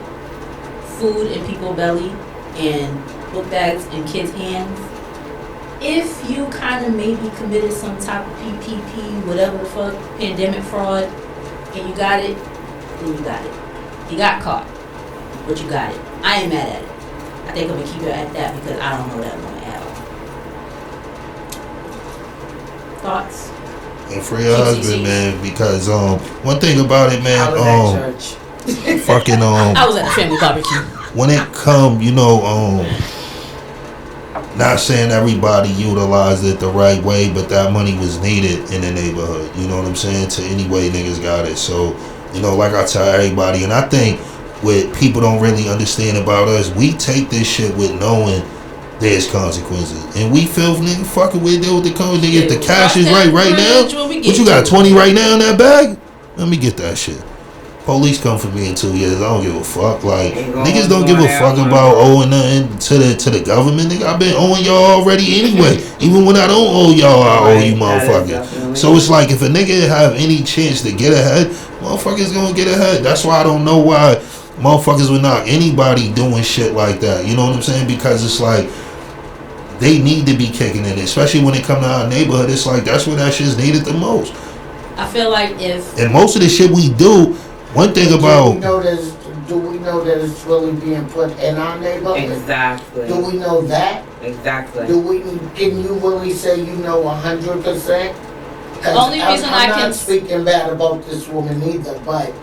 food in people's belly and book bags in kids' hands. If you kind of maybe committed some type of PPP, whatever the fuck, pandemic fraud, and you got it, then you got it. You got caught, but you got it. I ain't mad at it. I think I'm going to keep it at that because I don't know that woman at all. Thoughts? And for your husband, man, because one thing about it, man, I was at church. fucking I was at the family barbecue. When it come, not saying everybody utilized it the right way, but that money was needed in the neighborhood. You know what I'm saying? To any way niggas got it. So, like I tell everybody, and I think what people don't really understand about us, we take this shit with knowing there's consequences. And we feel nigga fucking with it with the code. Nigga, if the cash is right now, what you got, 20 right now in that bag? Let me get that shit. Police come for me in 2 years. I don't give a fuck. Like, niggas don't give a fuck about owing nothing to the government. Nigga, I've been owing y'all already anyway. Even when I don't owe y'all, I owe you motherfuckers. So it's like, if a nigga have any chance to get ahead, motherfuckers gonna get ahead. That's why I don't know why motherfuckers would knock anybody doing shit like that. You know what I'm saying? Because it's like, they need to be kicking in, especially when it come to our neighborhood. It's like, that's where that shit's needed the most. I feel like if... And most of the shit we do, one thing about... Do we know that it's really being put in our neighborhood? Exactly. Do we know that? Exactly. Can you really say you know 100%? Only reason I'm not speaking bad about this woman either, but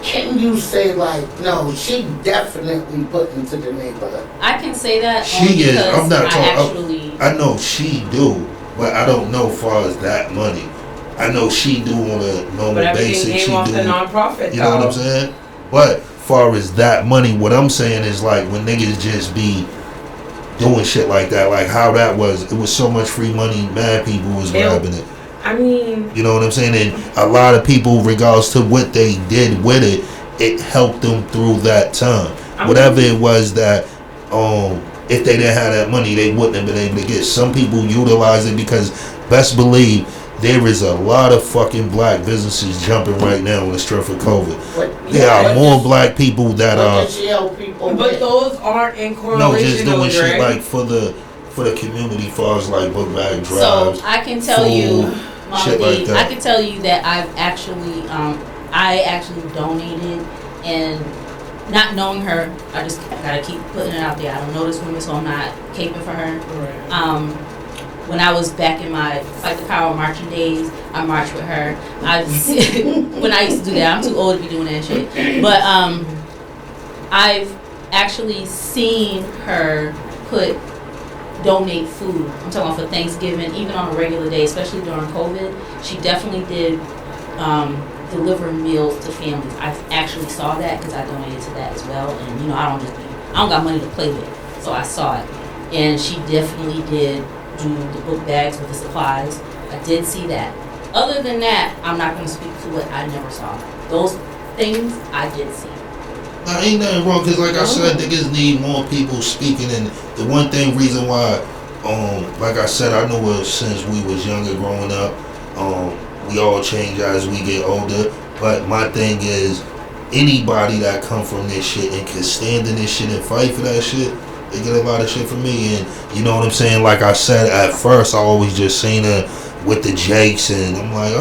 can you say like, no, she definitely put into the neighborhood? I can say that she is. I'm not talking. I know she do, but I don't know as far as that money. I know she do on a normal basis. She off do. The non-profit, you know what I'm saying? But far as that money, what I'm saying is like when niggas just be doing shit like that, like how that was. It was so much free money. Mad people was grabbing it. I mean, you know what I'm saying? And a lot of people, regardless to what they did with it, it helped them through that time. Whatever it was that, if they didn't have that money, they wouldn't have been able to get. Some people utilize it because, best believe, there is a lot of fucking black businesses jumping right now on the strength of COVID. There are more black people that are. But those aren't in correlation. No, just doing shit like for the community, far as like book bag drives. So I can tell you. Shit like that. I can tell you that I've actually, I actually donated, and not knowing her, I just gotta keep putting it out there. I don't know this woman, so I'm not caping for her. Right. When I was back in my Fight the Power marching days, I marched with her. When I used to do that, I'm too old to be doing that shit. But I've actually seen her donate food. I'm talking about for Thanksgiving, even on a regular day, especially during COVID. She definitely did deliver meals to families. I actually saw that because I donated to that as well. And I don't got money to play with, so I saw it. And she definitely did do the book bags with the supplies. I did see that. Other than that, I'm not going to speak to what I never saw. Those things I did see. Now, ain't nothing wrong, because like I said, niggas need more people speaking. And the one reason why, like I said, I know since we was younger growing up, we all change as we get older. But my thing is, anybody that come from this shit and can stand in this shit and fight for that shit, they get a lot of shit from me. And you know what I'm saying? Like I said, at first, I always just seen her with the Jakes, and I'm like,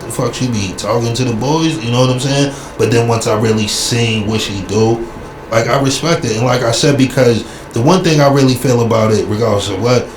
the fuck she be talking to the boys, you know what I'm saying? But then once I really seen what she do, like, I respect it. And like I said, because the one thing I really feel about it, regardless of what,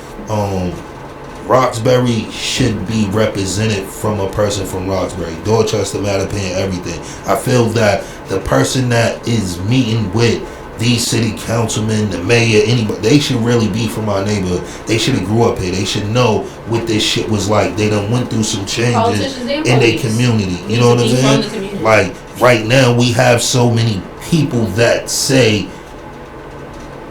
Roxbury should be represented from a person from Roxbury, Dorchester, Mattapan, everything. I feel that the person that is meeting with these city councilmen, the mayor, anybody, they should really be from our neighborhood. They should have grew up here. They should know what this shit was like. They done went through some changes in their community. You know what I'm saying? Like, right now, we have so many people that say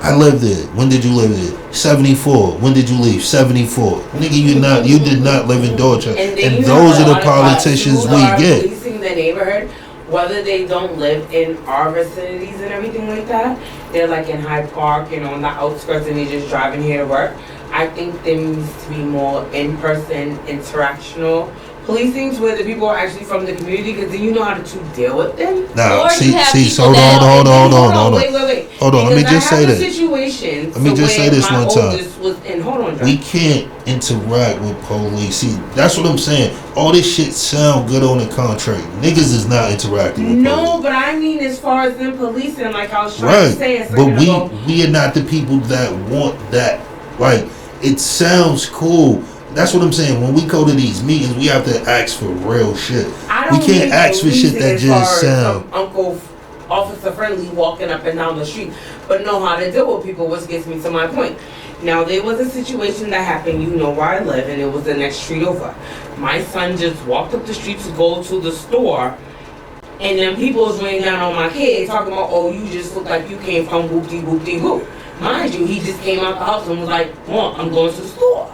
I lived there. When did you live there? 74. When did you leave? 74. Nigga, you did not live in Dorchester. And those are the politicians we get. Policing the neighborhood, whether they don't live in our vicinities and everything like that, they're like in Hyde Park and on the outskirts and they're just driving here to work. I think there needs to be more in-person, interactional policing where the people are actually from the community, because then you know how to deal with them. Now, Or see, you have so people that- hold on. Wait. Hold on, let me just say this. Situation. Let me just say this one time. Hold on, John. We can't interact with police. See, that's what I'm saying. All this shit sound good on the contrary. Niggas is not interacting with police. No, but I mean as far as them policing, like I was trying to say a second But ago. we are not the people that want that. Like, it sounds cool. That's what I'm saying. When we go to these meetings, we have to ask for real shit. I We don't can't mean ask for shit policing that as just far as sound. some Uncle Officer Friendly walking up and down the street, but know how to deal with people, which gets me to my point. Now, there was a situation that happened, you know where I live, and it was the next street over. My son just walked up the street to go to the store, and then people was raining down on my kid, talking about, oh, you just look like you came from whoop-de-whoop-de-whoop. Mind you, he just came out the house and was like, Mom, I'm going to the store.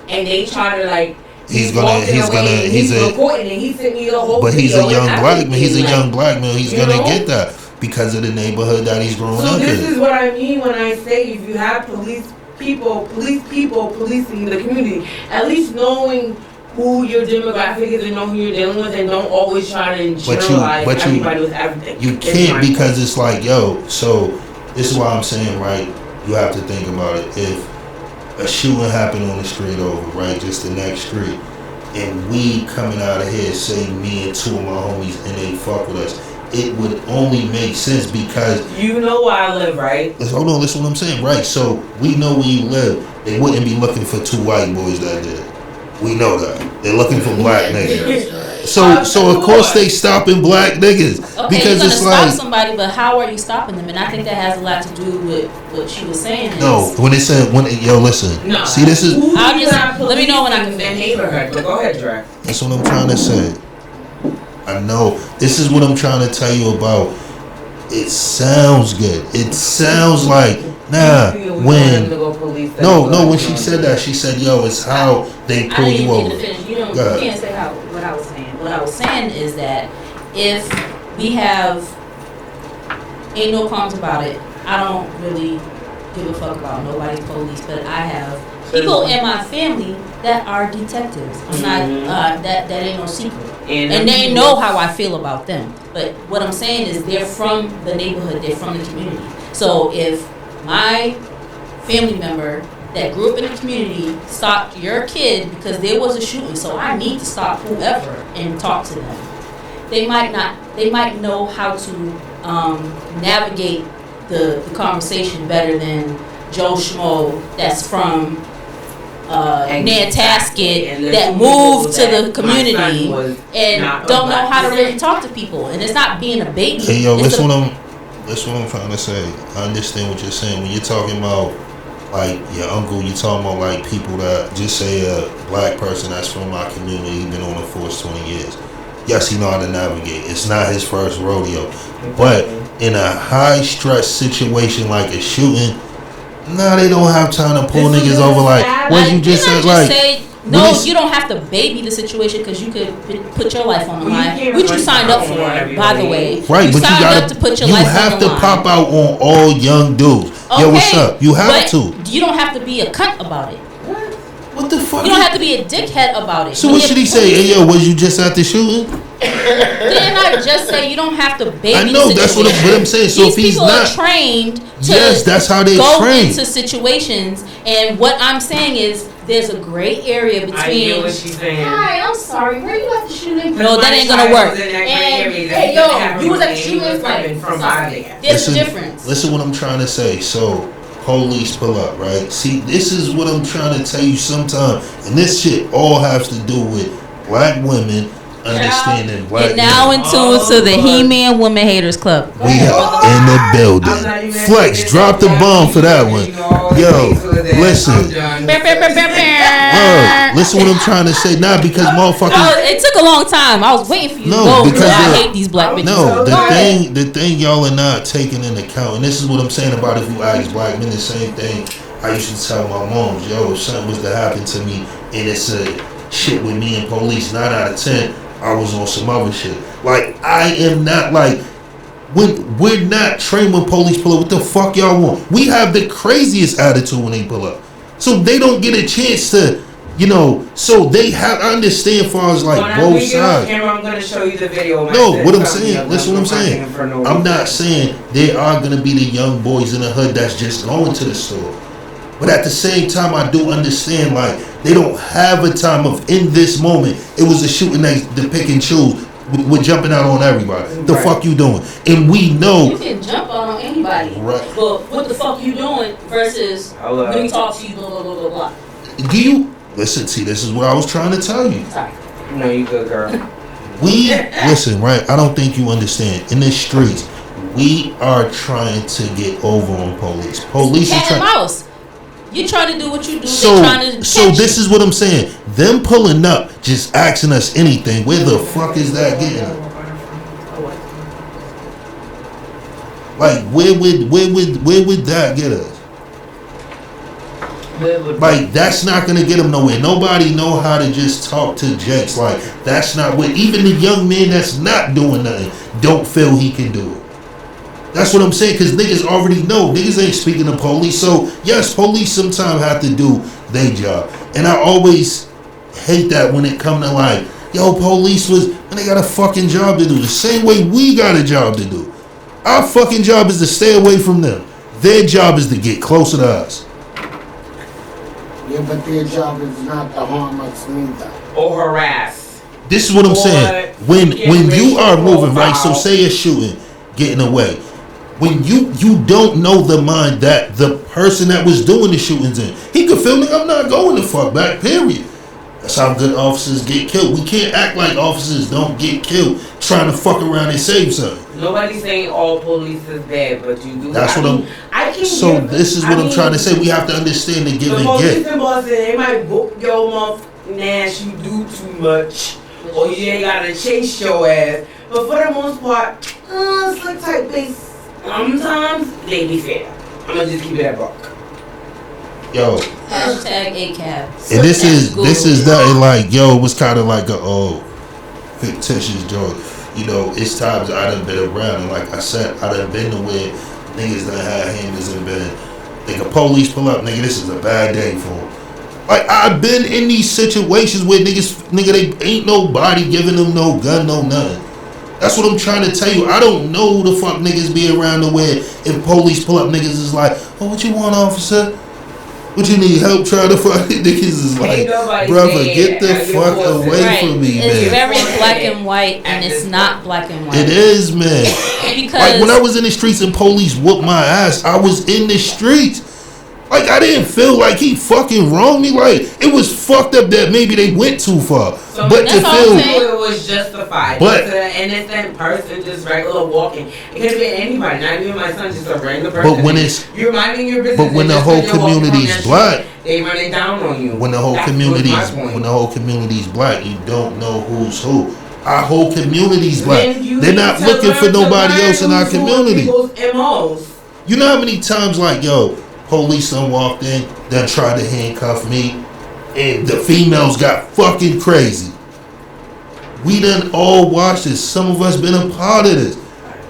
And they try to like, he's recording and he sent me the whole But he's video a young and black man. He's a everything, young black man. He's you gonna know? get that because of the neighborhood that he's growing So up this in. is what I mean when I say if you have police people policing the community, at least knowing who your demographic is and know who you're dealing with, and don't always try to generalize everybody with everything. You can't, because it's like, yo, so this is why I'm saying, right, you have to think about it. If a shooting happened on the street over, right, just the next street, and we coming out of here, say me and two of my homies, and they fuck with us, it would only make sense because you know where I live, right? Hold on, listen what I'm saying, right? So we know where you live. They wouldn't be looking for two white boys that did it. We know that. They're looking for black niggas. So of course they stopping black niggas Okay, because you're it's gonna stop like somebody, but how are you stopping them? And I think that has a lot to do with what she was saying. no. When they said listen. No. See, this is I'll just let me know when I can their finish. neighborhood. But go ahead, Dre. that's what I'm trying to say. I know. This is what I'm trying to tell you about. It sounds good. It sounds like when she said that, she said, yo, it's how they pull you over. You can't say what I was saying. What I was saying is that if we have ain't no qualms about it, I don't really give a fuck about nobody's police, but I have people in my family that are detectives. I'm not that ain't no secret, and they know how I feel about them. But what I'm saying is they're from the neighborhood, they're from the community. So if my family member that grew up in the community stopped your kid because there was a shooting, so I need to stop whoever and talk to them. They might know how to navigate the conversation better than Joe Schmo that's from Nantasket that moved to the community and don't know how to really talk to people. And it's not being a baby. Hey yo, that's what I'm trying to say. I understand what you're saying. When you're talking about like your uncle, you're talking about like people that just say a black person that's from my community, he's been on the force 20 years. Yes, he know how to navigate. It's not his first rodeo. But in a high stress situation like a shooting, they don't have time to pull niggas over like what you just said. You don't have to baby the situation because you could put your life on the line, which you signed up for, by the way. Right, but you signed up to put your life on the line. You have to pop out on all young dudes. Okay, yo, what's up? You have to. You don't have to be a cunt about it. What the fuck? You don't have to be a dickhead about it. So what should he say? Hey, yo, was you just at the shooting? Didn't I just say you don't have to baby? I know, that's what I'm saying. So if he's people not are trained to that's how they go train into situations, and what I'm saying is there's a gray area between. I hear what she's saying. Hi, I'm sorry. Where you at the shooting? No, that ain't gonna work. And hey, yo, you was at the shooting. Like, sorry. There's a difference. Listen, what I'm trying to say. So. Police pull up, right? See, this is what I'm trying to tell you sometimes, and this shit all has to do with black women understanding black men. You're now in tune to the He-Man Woman Haters Club. We are in the building. Flex, drop the bomb for that one. Yo, listen. listen what I'm trying to say. Nah, because motherfuckers. It took a long time. I was waiting for you to go because I hate these black bitches. No, the thing y'all are not taking into account, and this is what I'm saying about if you ask black men the same thing. I used to tell my moms, yo, if something was to happen to me and it's a shit with me and police, 9 out of 10, I was on some other shit. Like, I am not like, when we're not trained when police pull up, what the fuck y'all want? We have the craziest attitude when they pull up. So they don't get a chance to, you know, so they have, I understand far as like both sides. I'm going to show you the video. No, what I'm saying, listen what I'm saying. I'm not saying there are going to be the young boys in the hood that's just going to the store. But at the same time, I do understand, like, they don't have a time of, in this moment, it was a shooting the pick and choose. We're jumping out on everybody. The fuck you doing? And we know. You can jump out on anybody. Right. But what the fuck you doing versus let me talk to you, blah, blah, blah, blah, blah. Do you, listen, see, this is what I was trying to tell you. Sorry. No, you good, girl. Listen, right, I don't think you understand. In the streets, we are trying to get over on police. Police Cat are trying. and mouse. You trying to do what you do. So, trying to this is what I'm saying. Them pulling up, just asking us anything. Where the fuck is that getting us? Like, where would that get us? Like, that's not gonna get them nowhere. Nobody know how to just talk to Jakes. Like, that's not what. Even the young man that's not doing nothing don't feel he can do it. That's what I'm saying, because niggas already know. Niggas ain't speaking to police. So, yes, police sometimes have to do their job. And I always hate that when it come to like, yo, police and they got a fucking job to do. The same way we got a job to do. Our fucking job is to stay away from them. Their job is to get closer to us. Yeah, but their job is not to harm us neither. Or harass. This is what I'm saying. When you are moving, right? So say a shooting, getting away. When you don't know the mind that the person that was doing the shootings in, he could feel like, I'm not going the fuck back, period. That's how good officers get killed. We can't act like officers don't get killed trying to fuck around and save something. Nobody's saying all police is bad, but you do. That's what this is what I'm trying to say. We have to understand the give and get. The police in Boston, they might whoop your mouth, Nash, you do too much, or you ain't gotta chase your ass. But for the most part, slick type base. Sometimes they be fair. I'm gonna just keep it at buck. Yo. Hashtag ACAB. And this is that like, yo, it was kind of like a fictitious joke. You know, it's times I done been around, and like I said, I done been to where niggas done had handles and been, nigga, police pull up, nigga, this is a bad day for them. Like, I've been in these situations where nigga, they ain't nobody giving them no gun, no nothing. That's what I'm trying to tell you. I don't know who the fuck niggas be around the way if police pull up, niggas is like, oh, what you want, officer? What you need help trying to fuck? Niggas is like, brother, get the fuck away from me, man. It's very black and white, and it's not black and white. It is, man. Because like, when I was in the streets and police whooped my ass, I was in the streets. Like, I didn't feel like he fucking wronged me. Like, it was fucked up that maybe they went too far. So but to feel it was justified. But to an innocent person just regular walking. It could have been anybody, not even my son, just a regular person. But when it's you're minding your business. But when the whole community's black, they running down on you. When the whole community's black, you don't know who's who. Our whole community's black. They're not looking for nobody else in our community. You know how many times, like, yo, police done walked in, done tried to handcuff me, and the females got fucking crazy. We done all watched this. Some of us been a part of this.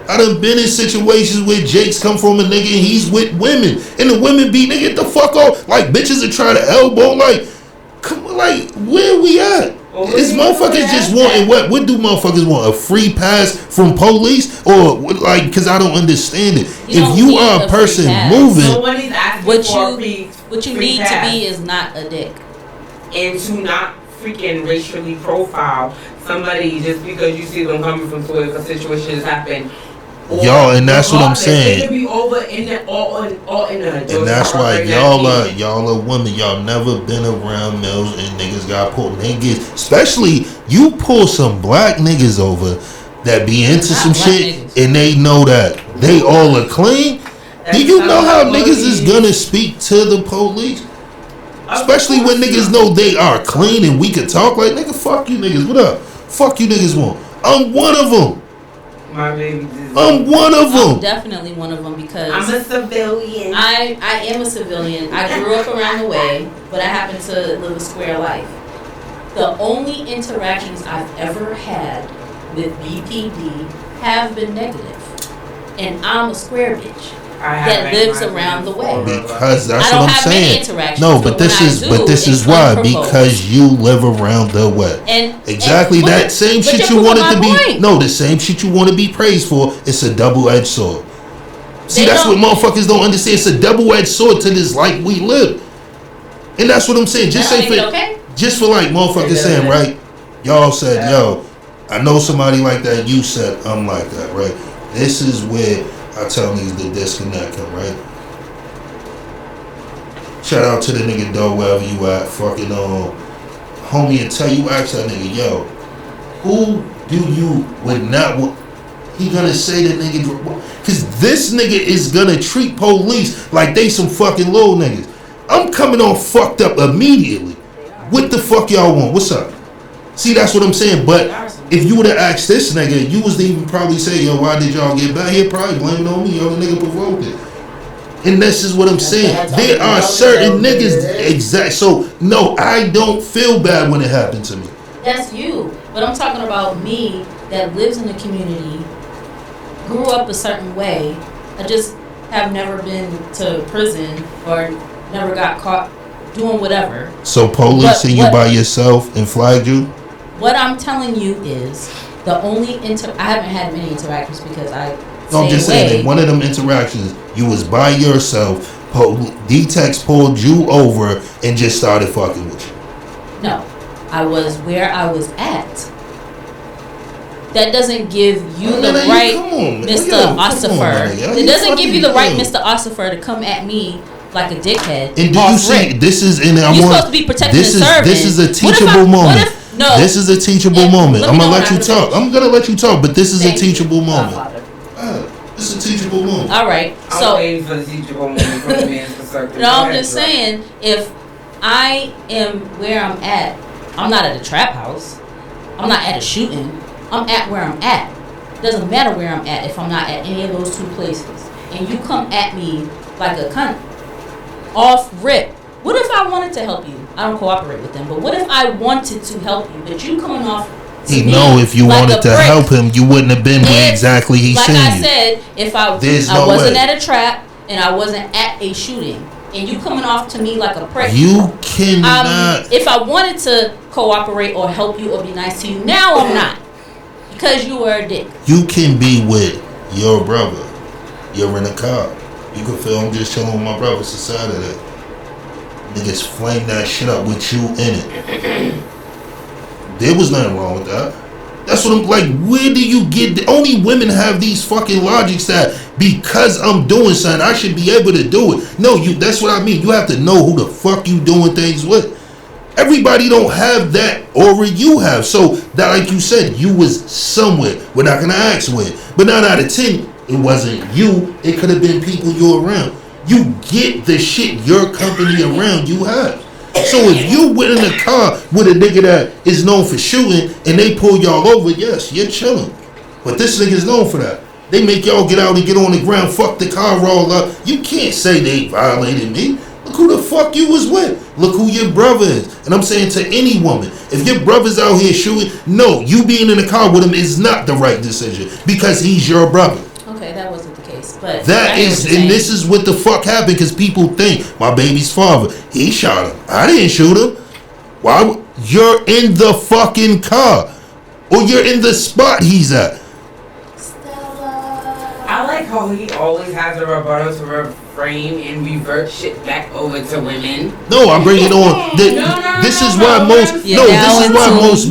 I done been in situations where Jake's come from a nigga and he's with women, and the women be, nigga, get the fuck off. Like, bitches are trying to elbow, like, come on, like, where we at? Is motherfuckers just wanting what? What do motherfuckers want? A free pass from police? Or, like, because I don't understand it. If you are a person moving, what you need to be is not a dick. And to not freaking racially profile somebody just because you see them coming from a situation that's happened. Y'all, and that's what I'm saying. It could be over in the all in the. And that's why y'all are women. Y'all never been around males and niggas got pulled. Niggas, especially you pull some black niggas over that be into some shit niggas. And they know that they all are clean. Do you know how niggas is gonna speak to the police? Especially when niggas know they are clean and we can talk like, nigga, fuck you niggas. What up? Fuck you niggas want. I'm one of them. My baby. I'm one of them. I'm definitely one of them because I'm a civilian. I am a civilian. I grew up around the way, but I happen to live a square life. The only interactions I've ever had with BPD have been negative. And I'm a square bitch that lives around the way. Because that's I don't what I'm have saying. many interactions. No, but this is why, because you live around the way. And exactly that same shit you wanted to be. No, the same shit you want to be praised for. It's a double-edged sword. See, that's what motherfuckers don't understand. It's a double-edged sword to this life we live. And that's what I'm saying. Just say for, just for like motherfuckers saying, right? Y'all said, yo, I know somebody like that. You said, I'm like that, right? This is where I tell niggas the disconnect come, right? Shout out to the nigga though, wherever you at, fucking homie, and tell you, ask that nigga, yo, who do you would not want? He gonna say that nigga, cause this nigga is gonna treat police like they some fucking little niggas. I'm coming on fucked up immediately. What the fuck y'all want? What's up? See, that's what I'm saying. But if you would have asked this nigga, you was to even probably say, yo, why did y'all get back? He'll probably blame it on me. Yo, the nigga provoked it. And this is what I'm saying. There are certain niggas, exact. So, no, I don't feel bad when it happened to me. That's you. But I'm talking about me that lives in the community, grew up a certain way. I just have never been to prison or never got caught doing whatever. So police seen you by yourself and flagged you? What I'm telling you is the only I haven't had many interactions because I'm just saying that one of them interactions, you was by yourself, D-Tex pulled you over and just started fucking with you. No, I was where I was at. That doesn't give you the right, Mr. Ossifer. It doesn't give you the right, Mr. Ossifer, to come at me like a dickhead. And do you see, this is in you're supposed to be protecting and serving. This is a teachable moment. This is a teachable moment. I'm gonna let you talk. I'm gonna let you talk, but this is a teachable moment. This is a teachable moment. All right. So I'm waiting for the teachable moment from the man's perspective. No, I'm just saying, if I am where I'm at, I'm not at a trap house. I'm not at a shooting. I'm at where I'm at. It doesn't matter where I'm at if I'm not at any of those two places. And you come at me like a cunt. Off rip. What if I wanted to help you? I don't cooperate with them, but what if I wanted to help you, but you coming off to me if you wanted to help him, you wouldn't have been where exactly he's saying you. Like I said, if I wasn't at a trap and I wasn't at a shooting, and you coming off to me like a prick, you cannot. If I wanted to cooperate or help you or be nice to you, now I'm not, because you were a dick. You can be with your brother. You're in a car. You can feel I'm just chilling with my brother. It's a Saturday. Niggas flame that shit up with you in it. There was nothing wrong with that. That's what I'm like. Where do you get? Only women have these fucking logics that because I'm doing something, I should be able to do it. No, that's what I mean. You have to know who the fuck you doing things with. Everybody don't have that aura you have. So that, like you said, you was somewhere. We're not gonna ask where, but 9 out of 10, it wasn't you. It could have been people you're around. You get the shit your company around you have. So if you went in a car with a nigga that is known for shooting and they pull y'all over, yes, you're chilling. But this nigga's known for that. They make y'all get out and get on the ground, fuck the car, roll up. You can't say they violated me. Look who the fuck you was with. Look who your brother is. And I'm saying to any woman, if your brother's out here shooting, no, you being in the car with him is not the right decision because he's your brother. Okay, that wasn't the case, but that is, and this is what the fuck happened because people think my baby's father, he shot him. I didn't shoot him. Why? You're in the fucking car, or you're in the spot he's at. I like how he always has a rebuttal to reframe and revert shit back over to women. No, I'm bringing on. This is why most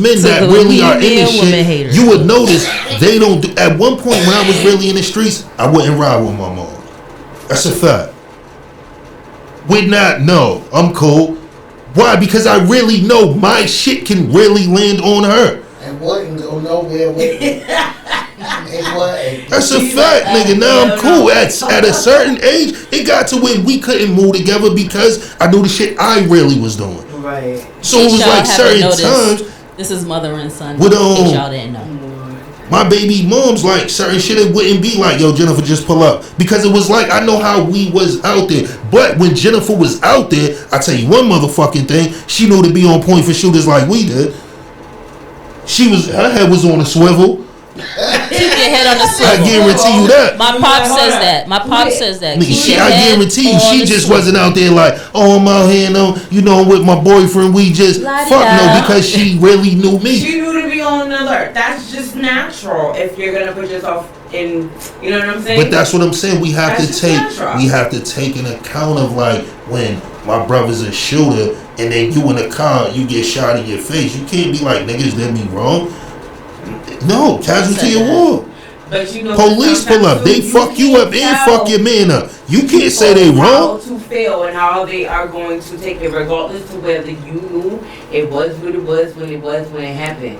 men that really are in this shit, you would notice they don't do. At one point when I was really in the streets, I wouldn't ride with my mom. That's a fact. Would not. No, I'm cool. Why? Because I really know my shit can really land on her. And wouldn't go nowhere with it. That's a fact, nigga. Now I'm cool. At a certain age, it got to where we couldn't move together because I knew the shit I really was doing. Right. So it was like certain times. This is mother and son. With, in case y'all didn't know. My baby mom's like certain shit. It wouldn't be like, yo, Jennifer, just pull up, because it was like I know how we was out there. But when Jennifer was out there, I tell you one motherfucking thing, she knew to be on point for shooters like we did. Her head was on a swivel. Keep your head on the swivel. I guarantee you that. My pop says that. My pop says that. I guarantee you, she just wasn't out there like, oh, I'm out here, with my boyfriend. We just fuck no, because she really knew me. She knew to be on alert. That's just natural. If you're gonna put yourself in, you know what I'm saying. But that's what I'm saying. We have to take an account of like when my brother's a shooter and then you in the car, you get shot in your face. You can't be like, niggas did me wrong. No, casualty of war. But police pull up, they fuck you up and fuck your man up. You can't say they wrong. How to feel and how they are going to take it, regardless of whether you knew it was what it was when it happened.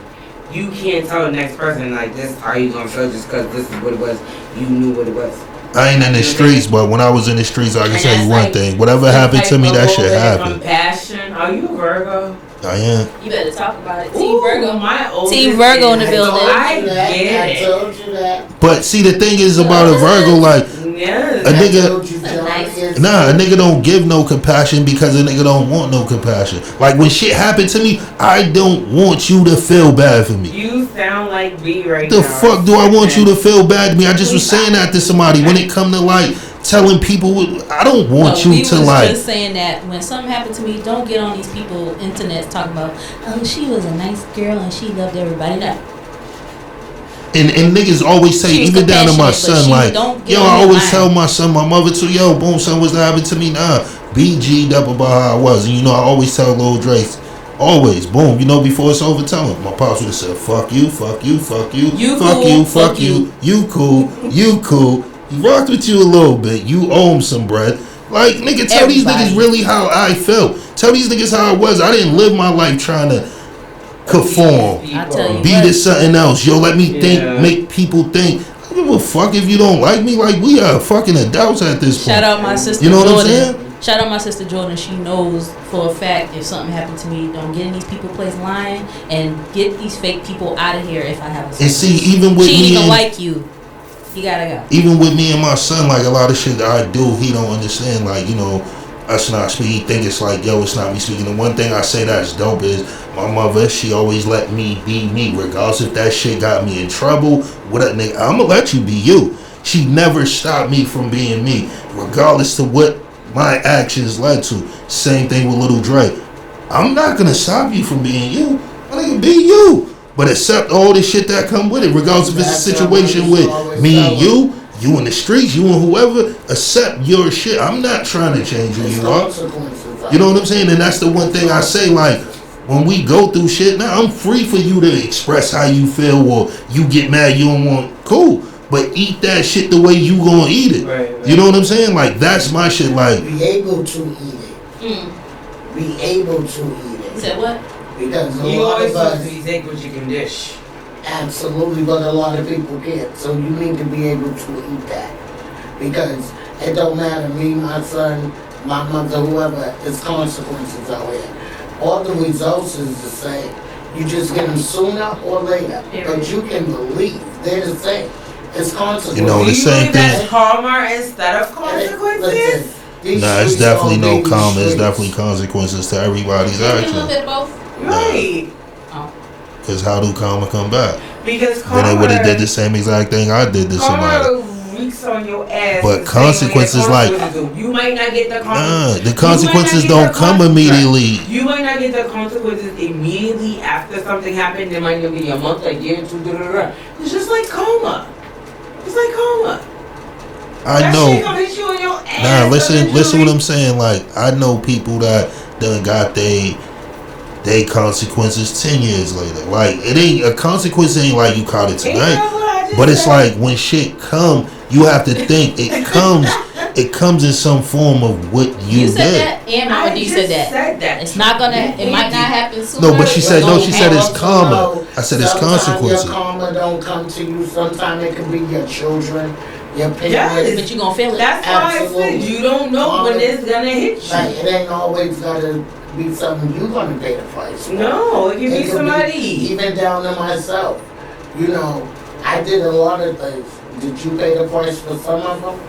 You can't tell the next person like this is how you gonna feel just because this is what it was. You knew what it was. I ain't in the streets, but when I was in the streets, I can tell you one thing: whatever happened to me, that shit happened. Compassion. Are you a Virgo? I am. You better talk about it. Team Virgo, Team Virgo in the building. I get it. I told you that. But see, the thing is about a Virgo, like a nigga don't give no compassion because a nigga don't want no compassion. Like when shit happened to me, I don't want you to feel bad for me. You sound like B right now. The fuck do I want you to feel bad to me? I just was saying that to somebody when it come to like telling people, I don't want you to like. Just saying that when something happened to me, don't get on these people internet talking about, oh, she was a nice girl and she loved everybody. No. And niggas always say, even down to my son, like, yo, I always tell my son, my mother too, yo, boom, son, what's happened to me now? BG'd up about how I was. And I always tell Lil Drake, always, boom, before it's over, tell him. My pops would have said, fuck you, fuck you, fuck you, fuck you, you cool. He rocked with you a little bit. You owe him some bread. Like, nigga, tell these niggas really how I felt. Tell these niggas how I was. I didn't live my life trying to conform. Be to something else. Yo, let me think, make people think. I don't give a fuck if you don't like me. Like, we are fucking adults at this point. Shout out my sister Jordan. What I'm saying? Shout out my sister Jordan. She knows for a fact if something happened to me, don't get in these people place lying and get these fake people out of here if I have a. And see, even with she me, ain't even like you. You gotta go. Even with me and my son, like a lot of shit that I do, he don't understand. Like, us not speaking. He think it's like, yo, it's not me speaking. The one thing I say that's dope is my mother, she always let me be me. Regardless if that shit got me in trouble, what up, nigga, I'ma let you be you. She never stopped me from being me, regardless to what my actions led to. Same thing with Little Dre. I'm not gonna stop you from being you. My nigga, be you. But accept all the shit that come with it, regardless if it's a situation with me and you in the streets, you and whoever, accept your shit. I'm not trying to change who you are. You know what I'm saying? And that's the one thing I say, like, when we go through shit, now I'm free for you to express how you feel, or you get mad, you don't want, cool. But eat that shit the way you gonna eat it. Right. You know what I'm saying? Like, that's my shit, like. Be able to eat it. Be able to eat it. You said what? Because you always supposed to take what you can dish. Absolutely, but a lot of people can't. So you need to be able to eat that. Because it don't matter, me, my son, my mother, whoever, it's consequences out here. All the results is the same. You just get them sooner or later. But you can believe they're the same. It's consequences. The same thing. That's karma instead of consequences? Nah, it's definitely no karma. It's definitely consequences to everybody's action. Right. Because how do karma come back? Because karma. Then they would have did the same exact thing I did to somebody. Reeks on your ass. But consequences like. You might not get the consequences. The consequences don't come immediately. You might not get the consequences immediately after something happened. It might not be a month, a year, 2, It's just like karma. It's like karma. I know. That shit gonna hit you on your ass. Nah, listen what I'm saying. Like, I know people that done got they consequences 10 years later. Like, it ain't a consequence. Ain't like you caught it tonight. But it's like when shit come, you have to think it comes it comes in some form of what you said did. that, and Mama D said that. It's not gonna. It might not happen soon. No, but she said no. She said it's karma. No, I said it's consequences. Your karma don't come to you. Sometimes it can be your children, your parents. Yes. But you gonna feel it. That's why I said you don't know when it's gonna hit you. Like, it ain't always gotta be something you gonna pay the price for. No, it can be somebody. Even down to myself. You know, I did a lot of things. Did you pay the price for some of them?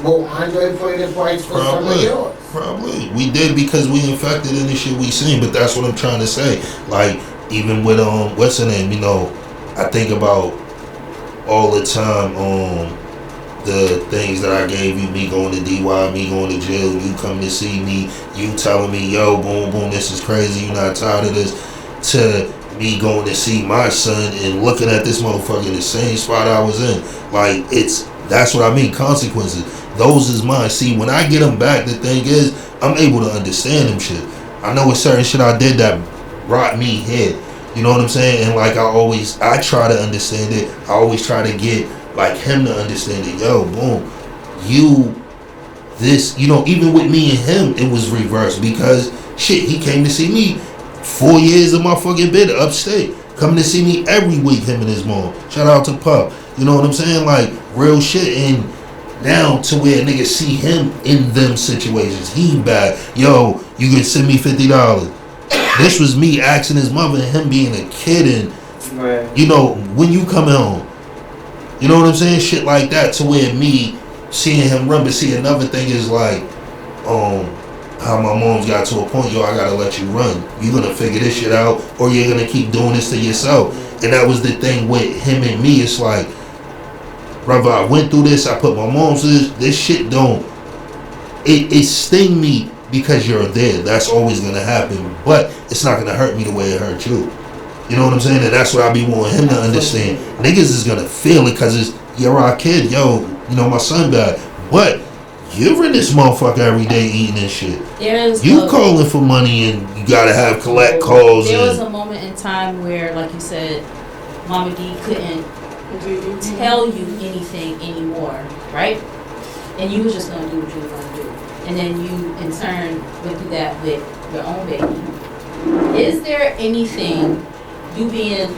Will Andre pay the price for some of yours? Probably. We did because we infected in the shit we seen, but that's what I'm trying to say. Like, even with, what's her name, you know, I think about all the time, the things that I gave you, me going to DY, me going to jail, you coming to see me, you telling me, yo, boom, boom, this is crazy, you not tired of this, to me going to see my son and looking at this motherfucker in the same spot I was in. Like, that's what I mean, consequences. Those is mine. See, when I get them back, the thing is, I'm able to understand them shit. I know it's certain shit I did that brought me here. You know what I'm saying? And like I try to understand it. I always try to get like him to understand it. Yo, boom, you know, even with me and him, it was reversed because shit, he came to see me 4 years of my fucking bid upstate. Coming to see me every week, him and his mom. Shout out to Pup. You know what I'm saying? Like, real shit. And now to where niggas see him in them situations. He bad. Yo, you can send me $50. This was me asking his mother and him being a kid and, right. You know, when you coming home. You know what I'm saying? Shit like that to where me seeing him run. But see, another thing is like, how my mom's got to a point, yo, I gotta let you run. You gonna figure this shit out or you're gonna keep doing this to yourself. And that was the thing with him and me. It's like, brother, I went through this, I put my mom through this shit don't, it sting me because you're there. That's always gonna happen. But it's not gonna hurt me the way it hurt you. You know what I'm saying? And that's what I be wanting him to understand. Niggas is gonna feel it because you're our kid. Yo, you know, my son died. But you're in this motherfucker every day eating this shit. You calling for money and you gotta have collect calls. There was a moment in time where, like you said, Mama D couldn't tell you anything anymore, right? And you was just gonna do what you were gonna do. And then you, in turn, went through that with your own baby. Is there anything, you being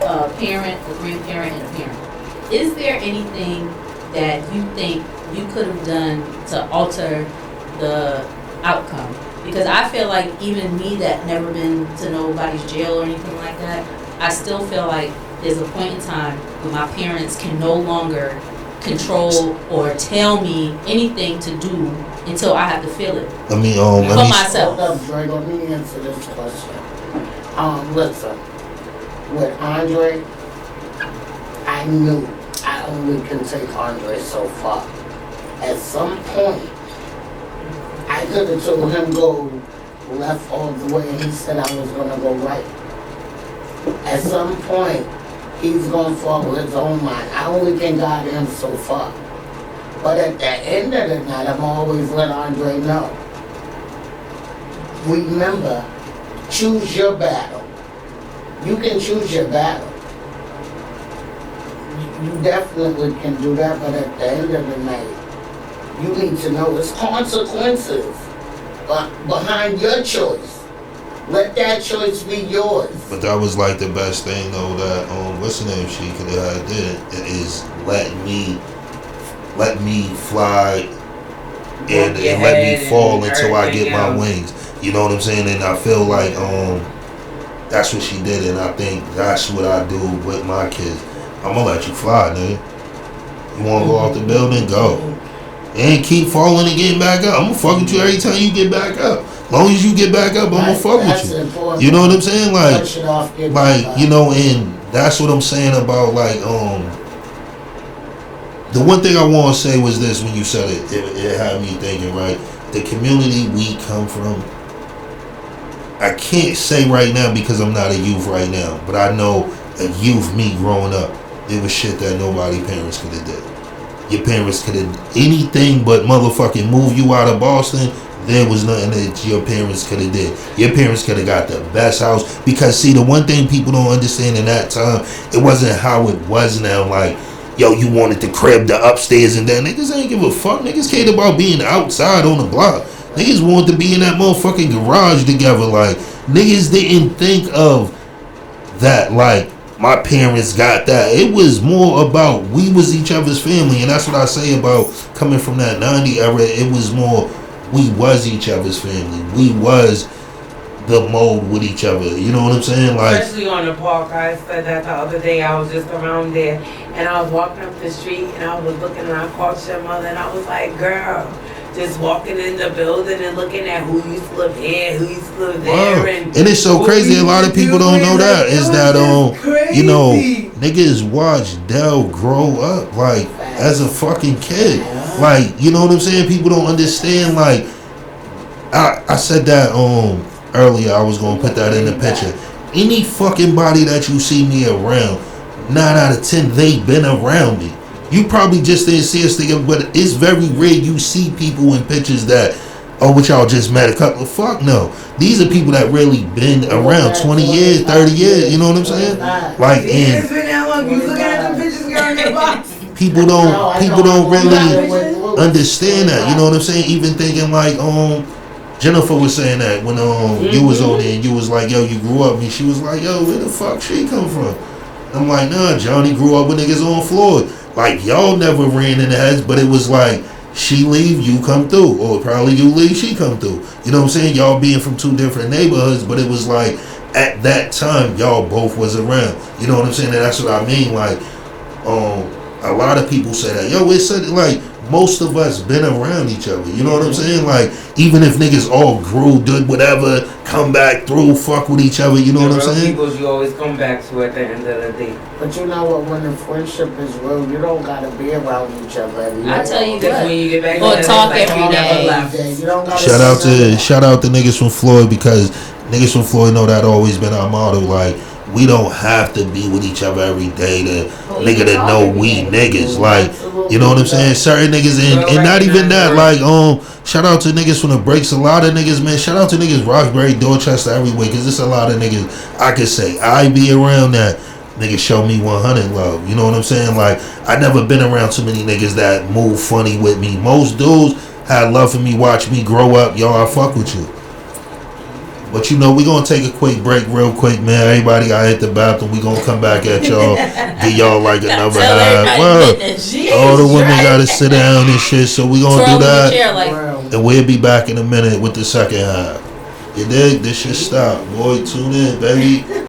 a parent, a grandparent, and a parent, is there anything that you think you could have done to alter the outcome? Because I feel like even me that never been to nobody's jail or anything like that, I still feel like there's a point in time when my parents can no longer control or tell me anything to do until I have to feel it for myself. Hold up, Dre, let me answer this question. Listen, with Andre, I knew I only can take Andre so far. At some point, I could have told him go left all the way, and he said I was gonna go right. At some point, he's gonna follow his own mind. I only can guide him so far. But at the end of the night, I'm always let Andre know. Remember, choose your battle. You can choose your battle. You definitely can do that, but at the end of the night, you need to know there's consequences behind your choice. Let that choice be yours. But that was like the best thing though that what's the name she could have did is let me fly and let me fall until I get my wings. You know what I'm saying? And I feel like that's what she did, and I think that's what I do with my kids. I'm gonna let you fly, nigga. You wanna go off the building? Go. And keep falling and getting back up. I'm gonna fuck with you every time you get back up. As long as you get back up, I'm gonna fuck with you. Important. You know what I'm saying? Like, you know, and that's what I'm saying about like the one thing I want to say was this when you said it had me thinking, right? The community we come from, I can't say right now because I'm not a youth right now, but I know a youth me growing up, it was shit that nobody parents could have did. Your parents could have anything but motherfucking move you out of Boston. There was nothing that your parents could have did. Your parents could have got the best house. Because see, the one thing people don't understand in that time, it wasn't how it was now. Like, yo, you wanted the crib, the upstairs and that. Niggas ain't give a fuck. Niggas cared about being outside on the block. Niggas wanted to be in that motherfucking garage together. Like, niggas didn't think of that, like, my parents got that. It was more about we was each other's family. And that's what I say about coming from that 90 era. It was more, we was each other's family. We was the mode with each other. You know what I'm saying? Like, especially on the park. I said that the other day. I was just around there and I was walking up the street and I was looking and I caught your mother and I was like, girl, just walking in the building and looking at who used to live here, who used to live there. wow. And it's so crazy. A lot of people don't know that. Is that, you know, niggas watch Dell grow up, like, as a fucking kid. Like, you know what I'm saying? People don't understand, like, I said that, earlier. I was gonna put that in the picture. Any fucking body that you see me around, 9 out of 10, they been around me. You probably just didn't see us together, but it's very rare you see people in pictures that, oh, what y'all just met a couple of, fuck no. These are people that really been around 20 years, 30 years, you know what I'm saying? Like, and people don't really understand that, you know what I'm saying? Even thinking like, Jennifer was saying that when you was on there and you was like, yo, you grew up, and she was like, yo, where the fuck she come from? I'm like, nah, Johnny grew up with niggas on Floyd. Like, y'all never ran in the heads, but it was like, she leave, you come through. Or probably you leave, she come through. You know what I'm saying? Y'all being from two different neighborhoods, but it was like, at that time, y'all both was around. You know what I'm saying? And that's what I mean. Like, a lot of people say that, yo, it's like, most of us been around each other. You know what I'm saying? Like, even if niggas all grew, did whatever, come back through, fuck with each other. You know what I'm saying? People you always come back to at the end of the day. But you know what? When the friendship is real, you don't gotta be around each other every day. I tell you That's what. when you get back Or to talk like, every you never day. left. You don't gotta Shout out to niggas from Floyd, because niggas from Floyd know that always been our motto. Like, we don't have to be with each other every day to nigga to know we niggas. Like, you know what I'm saying? Certain niggas, and not even that. Like, shout out to niggas from the breaks. A lot of niggas, man. Shout out to niggas Roxbury, Dorchester, everywhere, because it's a lot of niggas I could say I be around that niggas show me 100 love. You know what I'm saying? Like, I never been around too many niggas that move funny with me. Most dudes had love for me, watch me grow up. Yo, I fuck with you. But you know, we gonna take a quick break real quick, man. Everybody gotta hit the bathroom. We gonna come back at y'all. Get y'all like another half. Well, all the women gotta sit down and shit. So we gonna do that. And we'll be back in a minute with the second half. You dig? This shit stop. Boy, tune in, baby.